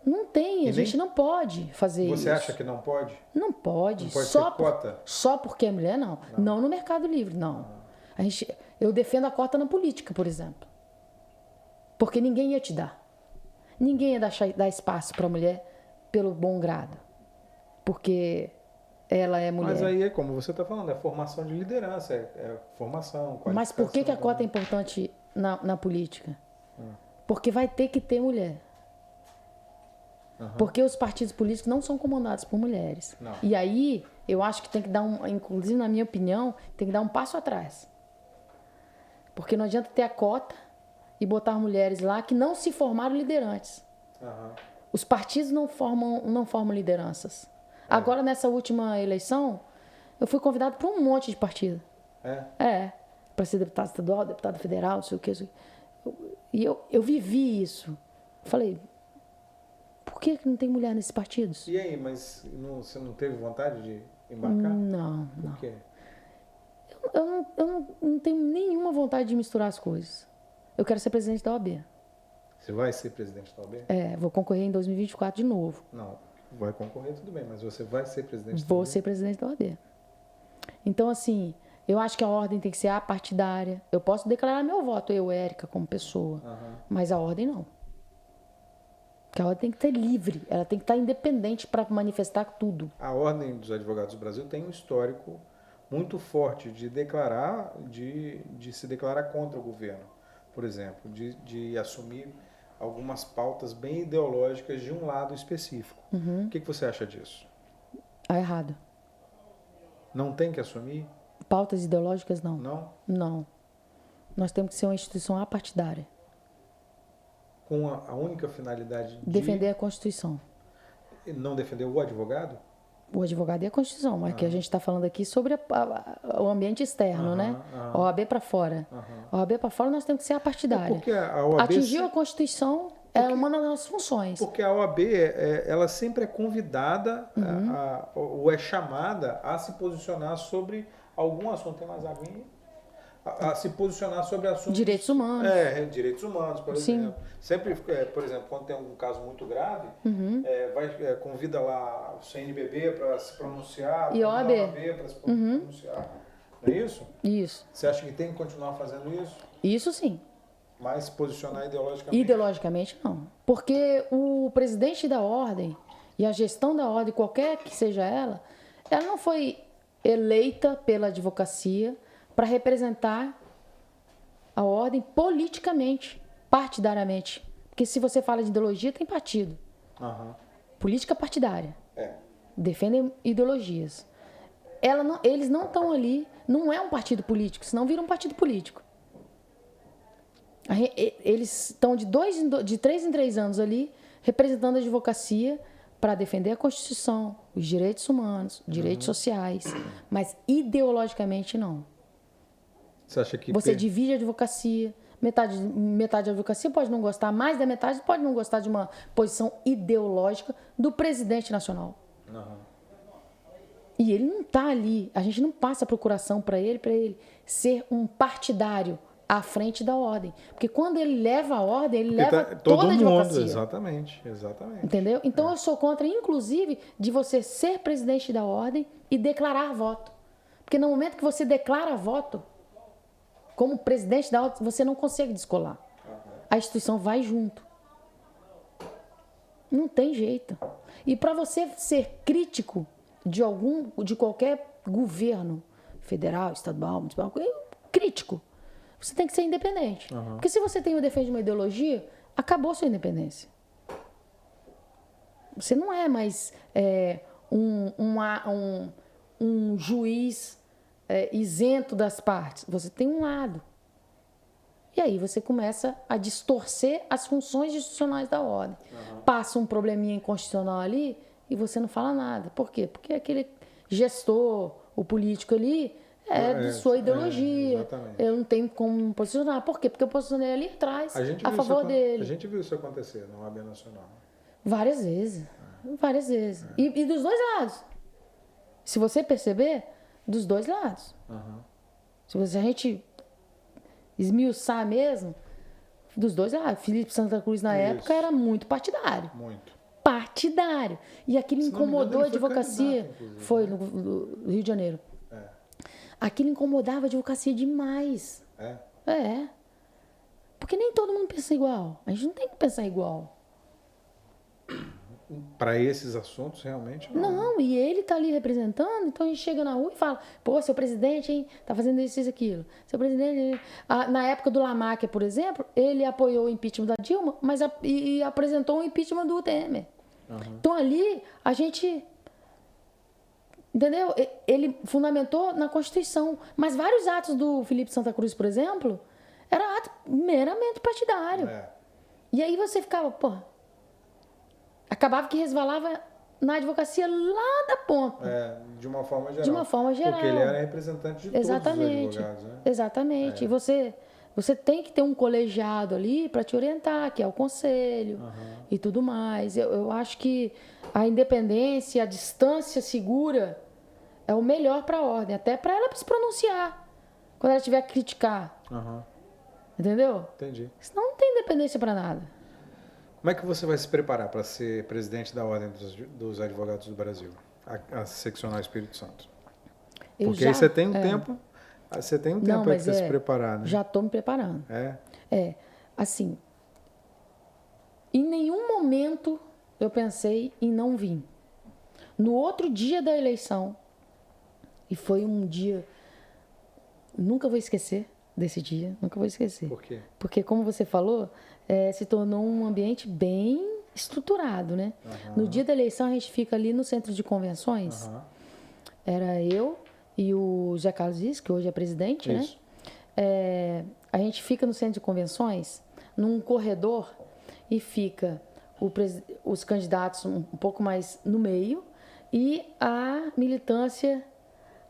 Não tem, a gente não pode fazer isso. Você acha que não pode? Não pode. Não pode ser cota? Só porque é mulher, não. Não no Mercado Livre, não. Eu defendo a cota na política, por exemplo. Porque ninguém ia te dar. Ninguém ia dar espaço para a mulher pelo bom grado. Porque ela é mulher. Mas aí é como você está falando, é formação de liderança, é formação, qualificação. Mas por que a cota é importante na política? Porque vai ter que ter mulher. Porque os partidos políticos não são comandados por mulheres. Não. E aí, eu acho que tem que dar inclusive na minha opinião, tem que dar um passo atrás. Porque não adianta ter a cota e botar mulheres lá que não se formaram liderantes. Os partidos não formam lideranças. Agora, nessa última eleição, eu fui convidado para um monte de partido. Para ser deputado estadual, deputado federal, não sei o que. E eu vivi isso. Falei, por que não tem mulher nesses partidos? E aí, mas você não teve vontade de embarcar? Não. Por quê? Eu não tenho nenhuma vontade de misturar as coisas. Eu quero ser presidente da OAB. Você vai ser presidente da OAB? Vou concorrer em 2024 de novo. Não, vai concorrer tudo bem, mas você vai ser presidente da OAB? Vou ser presidente da OAB. Então, assim, eu acho que a ordem tem que ser apartidária. Eu posso declarar meu voto, eu, Érica, como pessoa, mas a ordem não. Porque a ordem tem que ser livre, ela tem que estar independente para manifestar tudo. A Ordem dos Advogados do Brasil tem um histórico muito forte de declarar, de se declarar contra o governo, por exemplo, de assumir algumas pautas bem ideológicas de um lado específico. O que você acha disso? É errado. Não tem que assumir? Pautas ideológicas, não. Não? Não. Nós temos que ser uma instituição apartidária. Com a única finalidade de... Defender a Constituição. Não defender o advogado? O advogado e a Constituição, mas que a gente está falando aqui sobre o ambiente externo, né? A OAB para fora. A OAB para fora nós temos que ser apartidária. Porque a OAB atingiu a Constituição é uma das nossas funções. Porque a OAB, ela sempre é convidada ou é chamada a se posicionar sobre algum assunto. Tem mais aguinha? A se posicionar sobre assuntos... Direitos humanos. Direitos humanos, por exemplo. Sempre, por exemplo, quando tem um caso muito grave, convida lá o CNBB para se pronunciar, e a OAB para se pronunciar. Não é isso? Isso. Você acha que tem que continuar fazendo isso? Isso sim. Mas se posicionar ideologicamente? Ideologicamente, não. Porque o presidente da ordem e a gestão da ordem, qualquer que seja ela não foi eleita pela advocacia para representar a ordem politicamente, partidariamente. Porque se você fala de ideologia, tem partido. Política partidária. Defendem ideologias. Eles não estão ali, não é um partido político, senão vira um partido político. Eles estão de 3 em 3 anos ali, representando a advocacia para defender a Constituição, os direitos humanos, direitos sociais, mas ideologicamente não. Você acha que você divide a advocacia, metade da advocacia pode não gostar, mais da metade pode não gostar de uma posição ideológica do presidente nacional. E ele não está ali, a gente não passa a procuração para ele ser um partidário à frente da ordem. Porque quando ele leva a ordem, ele leva toda a advocacia. Exatamente. Entendeu? Então eu sou contra, inclusive, de você ser presidente da ordem e declarar voto. Porque no momento que você declara voto, como presidente da ordem, você não consegue descolar. A instituição vai junto. Não tem jeito. E para você ser crítico de qualquer governo, federal, estadual, municipal, crítico, você tem que ser independente. Porque se você defende uma ideologia, acabou sua independência. Você não é mais um juiz isento das partes. Você tem um lado. E aí você começa a distorcer as funções institucionais da ordem. Passa um probleminha inconstitucional ali e você não fala nada. Por quê? Porque aquele gestor, o político ali, de sua ideologia. Eu não tenho como posicionar. Por quê? Porque eu posicionei ali atrás a favor dele. A gente viu isso acontecer na OAB Nacional. Várias vezes. Várias vezes. E dos dois lados. Se você perceber, dos dois lados. Se a gente esmiuçar mesmo, dos dois lados. Felipe Santa Cruz, na época, era muito partidário. Muito. Partidário. E aquilo incomodou a advocacia. Foi no Rio de Janeiro. Aquilo incomodava a advocacia demais. Porque nem todo mundo pensa igual. A gente não tem que pensar igual. Para esses assuntos, realmente, não. Não, e ele tá ali representando, então a gente chega na rua e fala, pô, seu presidente, hein, tá fazendo isso, aquilo. Seu presidente... na época do Lamáquia, por exemplo, ele apoiou o impeachment da Dilma, mas e apresentou o impeachment do Temer. Então ali, a gente... Entendeu? Ele fundamentou na Constituição. Mas vários atos do Felipe Santa Cruz, por exemplo, era ato meramente partidário. E aí você ficava, pô... Acabava que resvalava na advocacia lá da ponta. De uma forma geral. De uma forma geral. Porque ele era representante de todos os advogados, né? Exatamente. E você tem que ter um colegiado ali para te orientar, que é o conselho e tudo mais. Eu acho que a independência, a distância segura é o melhor para a ordem, até para ela se pronunciar quando ela tiver que criticar. Entendeu? Entendi. Senão não tem independência para nada. Como é que você vai se preparar para ser presidente da Ordem dos Advogados do Brasil, a seccional Espírito Santo? Porque aí você tem um tempo, para você se preparar, né? Já estou me preparando. Assim, em nenhum momento eu pensei em não vir. No outro dia da eleição, e foi um dia, nunca vou esquecer desse dia, nunca vou esquecer. Por quê? Porque, como você falou, se tornou um ambiente bem estruturado, né? No dia da eleição, a gente fica ali no centro de convenções. Era eu e o Zé Carlos Riz, que hoje é presidente, né? A gente fica no centro de convenções, num corredor, e fica os candidatos um pouco mais no meio e a militância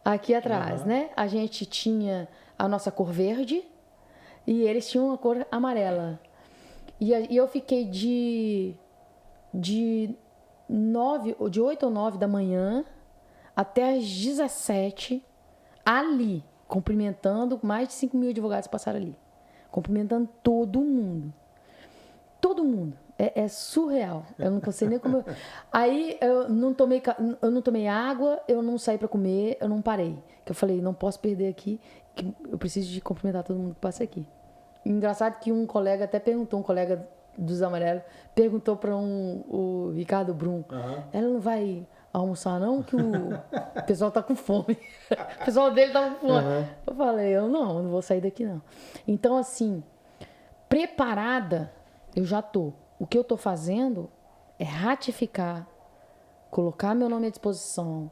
aqui atrás, né? A gente tinha a nossa cor verde e eles tinham a cor amarela. E eu fiquei de 8 ou 9 da manhã até as 17 ali, cumprimentando. Mais de 5 mil advogados passaram ali, cumprimentando todo mundo. Todo mundo. É surreal. Eu não sei nem como... Aí eu não tomei água, eu não saí para comer, eu não parei. Que eu falei, não posso perder aqui, que eu preciso de cumprimentar todo mundo que passa aqui. Engraçado que um colega até perguntou, um colega dos Amarelos, perguntou para o Ricardo Brum, ela não vai almoçar não, que o pessoal tá com fome. O pessoal dele tá com fome. Eu falei, eu não vou sair daqui não. Então, assim, preparada, eu já tô. O que eu tô fazendo é ratificar, colocar meu nome à disposição,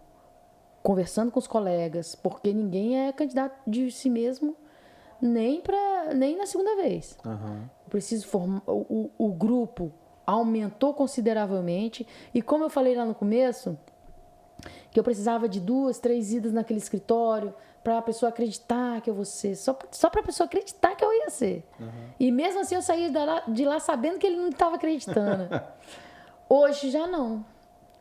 conversando com os colegas, porque ninguém é candidato de si mesmo nem na segunda vez. Eu preciso formar. O grupo aumentou consideravelmente. E como eu falei lá no começo, que eu precisava de 2, 3 idas naquele escritório para a pessoa acreditar que eu vou ser, só para a pessoa acreditar que eu ia ser. E mesmo assim eu saí de lá sabendo que ele não estava acreditando. Hoje já não.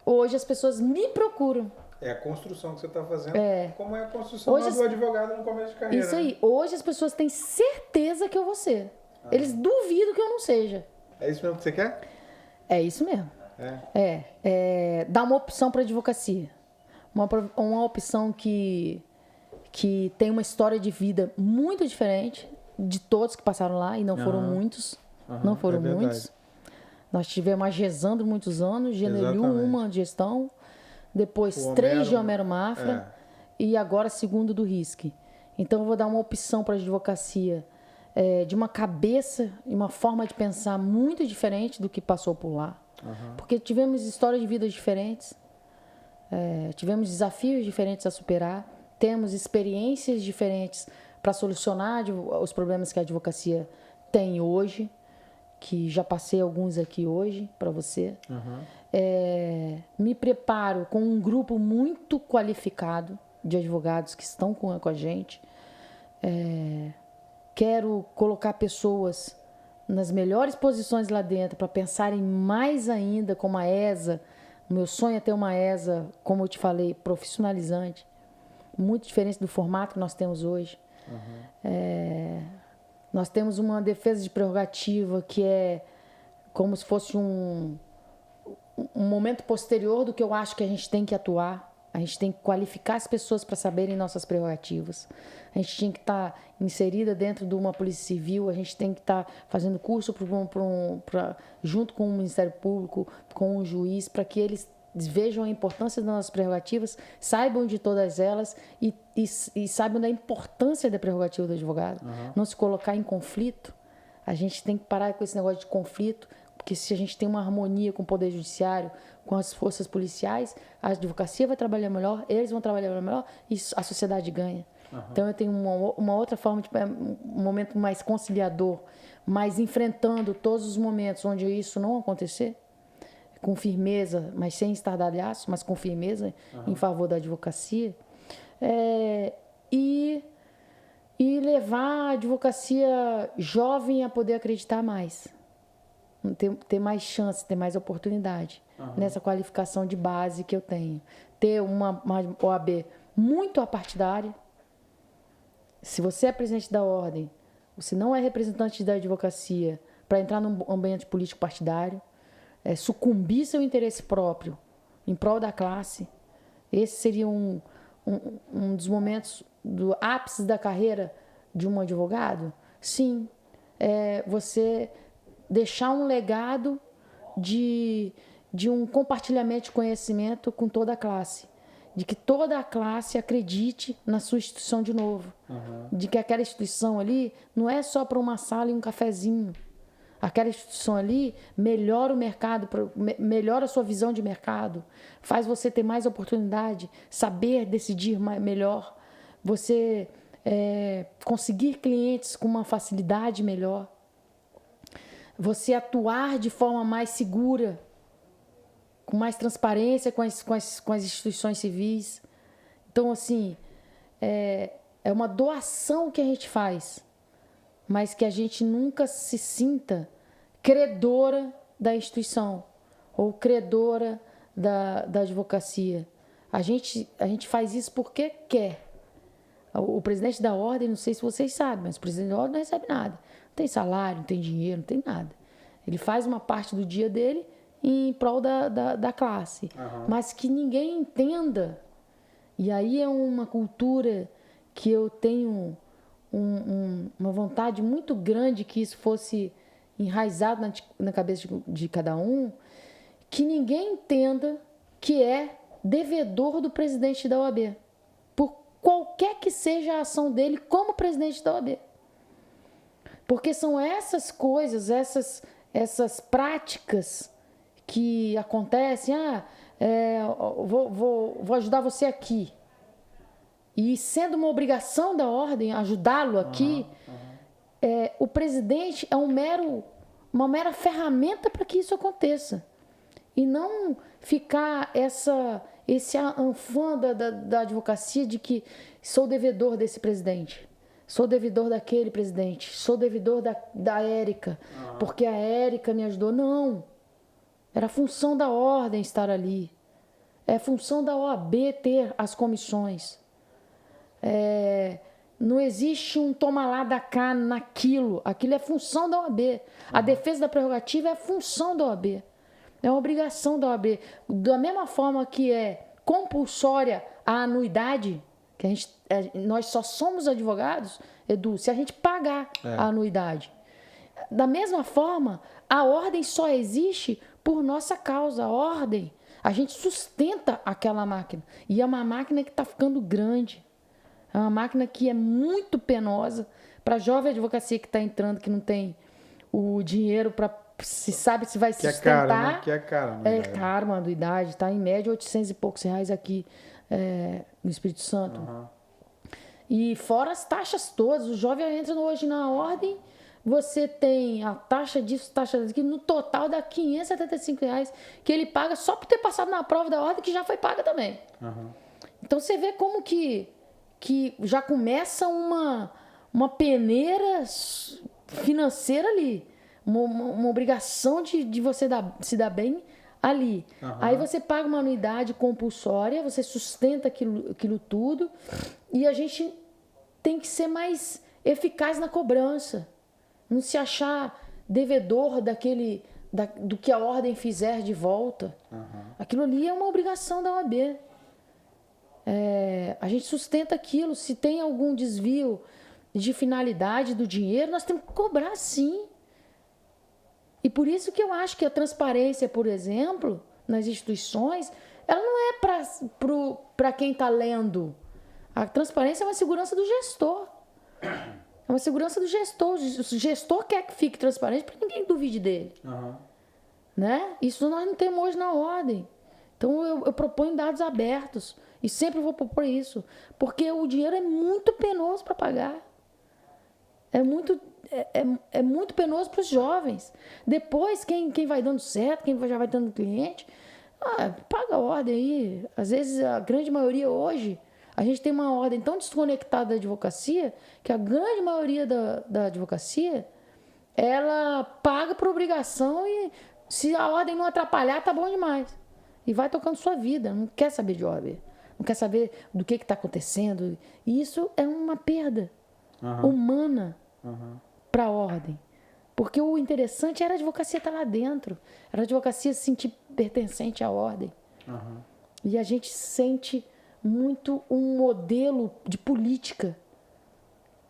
Hoje as pessoas me procuram. É a construção que você está fazendo, como é a construção Hoje do advogado no começo de carreira. Isso aí. Né? Hoje as pessoas têm certeza que eu vou ser. Eles duvidam que eu não seja. É isso mesmo que você quer? É isso mesmo. Dar uma opção para a advocacia. Uma opção que tem uma história de vida muito diferente de todos que passaram lá, e não foram muitos. Não foram muitos. Nós tivemos a Gesandro muitos anos, Geneliu uma gestão, depois 3 de Homero Mafra e agora segundo do Risque. Então eu vou dar uma opção para a advocacia de uma cabeça e uma forma de pensar muito diferente do que passou por lá. Porque tivemos histórias de vida diferentes, tivemos desafios diferentes a superar, temos experiências diferentes para solucionar os problemas que a advocacia tem hoje, que já passei alguns aqui hoje para você. Me preparo com um grupo muito qualificado de advogados que estão com a gente. Quero colocar pessoas nas melhores posições lá dentro para pensarem mais ainda como a ESA. O meu sonho é ter uma ESA, como eu te falei, profissionalizante, muito diferente do formato que nós temos hoje. Nós temos uma defesa de prerrogativa que é como se fosse um momento posterior do que eu acho que a gente tem que atuar. A gente tem que qualificar as pessoas para saberem nossas prerrogativas. A gente tem que estar inserida dentro de uma polícia civil, a gente tem que estar fazendo curso junto com o Ministério Público, com o juiz, para que eles vejam a importância das nossas prerrogativas, saibam de todas elas e saibam da importância da prerrogativa do advogado. Não se colocar em conflito. A gente tem que parar com esse negócio de conflito, porque se a gente tem uma harmonia com o Poder Judiciário, com as forças policiais, a advocacia vai trabalhar melhor, eles vão trabalhar melhor e a sociedade ganha. Então eu tenho uma outra forma, um momento mais conciliador, mais enfrentando todos os momentos onde isso não acontecer, com firmeza, mas sem estardalhaço, mas com firmeza em favor da advocacia, e levar a advocacia jovem a poder acreditar mais, ter mais chance, ter mais oportunidade nessa qualificação de base que eu tenho. Ter uma OAB muito apartidária. Se você é presidente da ordem, você não é representante da advocacia para entrar num ambiente político partidário, sucumbir seu interesse próprio em prol da classe. Esse seria um dos momentos do ápice da carreira de um advogado? Sim. Você deixar um legado de um compartilhamento de conhecimento com toda a classe. De que toda a classe acredite na sua instituição de novo. De que aquela instituição ali não é só para uma sala e um cafezinho. Aquela instituição ali melhora o mercado, melhora a sua visão de mercado, faz você ter mais oportunidade, saber decidir melhor, você conseguir clientes com uma facilidade melhor, você atuar de forma mais segura, com mais transparência com as instituições civis. Então, assim, é uma doação que a gente faz, mas que a gente nunca se sinta credora da instituição ou credora da advocacia. A gente faz isso porque quer. O presidente da ordem, não sei se vocês sabem, mas o presidente da ordem não recebe nada. Não tem salário, não tem dinheiro, não tem nada. Ele faz uma parte do dia dele em prol da classe, mas que ninguém entenda. E aí é uma cultura que eu tenho uma vontade muito grande que isso fosse enraizado na cabeça de cada um, que ninguém entenda que é devedor do presidente da OAB, por qualquer que seja a ação dele como presidente da OAB. Porque são essas coisas, essas práticas que acontecem, vou ajudar você aqui. E sendo uma obrigação da ordem ajudá-lo aqui, o presidente é uma mera ferramenta para que isso aconteça. E não ficar esse afã da advocacia de que sou devedor desse presidente, sou devedor daquele presidente, sou devedor da Érica, porque a Érica me ajudou. Não, era função da ordem estar ali, é função da OAB ter as comissões. Não existe um toma lá da cá naquilo, aquilo é função da OAB. A defesa da prerrogativa é função da OAB. É uma obrigação da OAB. Da mesma forma que é compulsória a anuidade, que nós só somos advogados, Edu, se a gente pagar a anuidade. Da mesma forma, a ordem só existe por nossa causa. A ordem, a gente sustenta aquela máquina. E é uma máquina que está ficando grande. É uma máquina que é muito penosa para a jovem advocacia que está entrando, que não tem o dinheiro para se sabe se vai se sustentar. Caro, né? Que é caro, né? É caro, uma anuidade, está em média 800 e poucos reais aqui no Espírito Santo. E fora as taxas todas, o jovem entra hoje na ordem, você tem a taxa disso, taxa daquilo, no total dá R$575 que ele paga só por ter passado na prova da ordem, que já foi paga também. Então você vê como que já começa uma peneira financeira ali. Uma obrigação de você se dar bem ali. Aí você paga uma anuidade compulsória, você sustenta aquilo tudo, e a gente tem que ser mais eficaz na cobrança. Não se achar devedor do que a ordem fizer de volta. Aquilo ali é uma obrigação da OAB. A gente sustenta aquilo. Se tem algum desvio de finalidade do dinheiro, nós temos que cobrar sim. E por isso que eu acho que a transparência, por exemplo, nas instituições, ela não é para quem está lendo. A transparência é uma segurança do gestor. É uma segurança do gestor. O gestor quer que fique transparente para ninguém duvide dele. Né? Isso nós não temos hoje na ordem. Então eu proponho dados abertos. E sempre vou propor isso. Porque o dinheiro é muito penoso para pagar. É muito penoso para os jovens. Depois, quem vai dando certo, quem já vai dando cliente, paga a ordem aí. Às vezes, a grande maioria hoje, a gente tem uma ordem tão desconectada da advocacia, que a grande maioria da advocacia, ela paga por obrigação e se a ordem não atrapalhar, tá bom demais. E vai tocando sua vida, não quer saber de ordem. Não quer saber do que está acontecendo. E isso é uma perda humana para a ordem. Porque o interessante era a advocacia estar lá dentro. Era a advocacia se sentir pertencente à ordem. E a gente sente muito um modelo de política.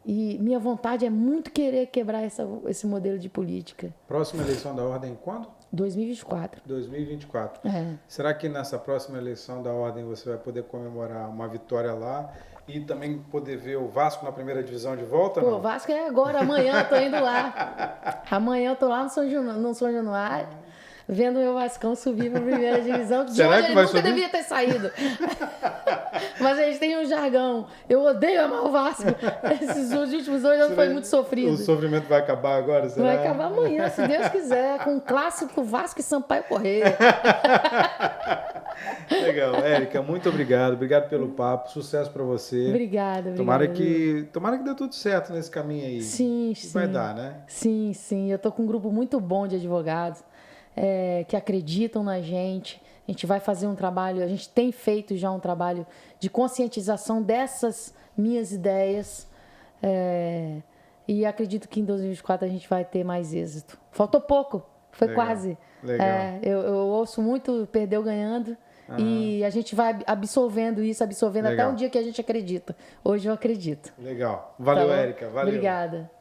E minha vontade é muito querer quebrar esse modelo de política. Próxima eleição da ordem quando? 2024. 2024. Será que nessa próxima eleição da ordem você vai poder comemorar uma vitória lá e também poder ver o Vasco na primeira divisão de volta? Pô, o Vasco é agora, amanhã eu tô indo lá. Amanhã eu tô lá no São Januário, vendo o meu Vascão subir para a primeira divisão, de Será onde que ele vai nunca subir? devia ter saído. Mas a gente tem um jargão. Eu odeio amar o Vasco. Esses últimos 2 anos foi muito sofrido. O sofrimento vai acabar agora? Será? Vai acabar amanhã, se Deus quiser, com um clássico Vasco e Sampaio Corrêa. Legal, Érica, muito obrigado. Obrigado pelo papo. Sucesso para você. Obrigada. Tomara que dê tudo certo nesse caminho aí. Sim. Vai dar, né? Sim. Eu tô com um grupo muito bom de advogados que acreditam na gente. A gente vai fazer um trabalho, a gente tem feito já um trabalho de conscientização dessas minhas ideias. E acredito que em 2024 a gente vai ter mais êxito. Faltou pouco, foi Legal. quase. Legal. Eu ouço muito perdeu ganhando. E a gente vai absorvendo Legal. até um dia que a gente acredita. Hoje eu acredito. Legal. Valeu, Tá bom? Érica. Valeu. Obrigada.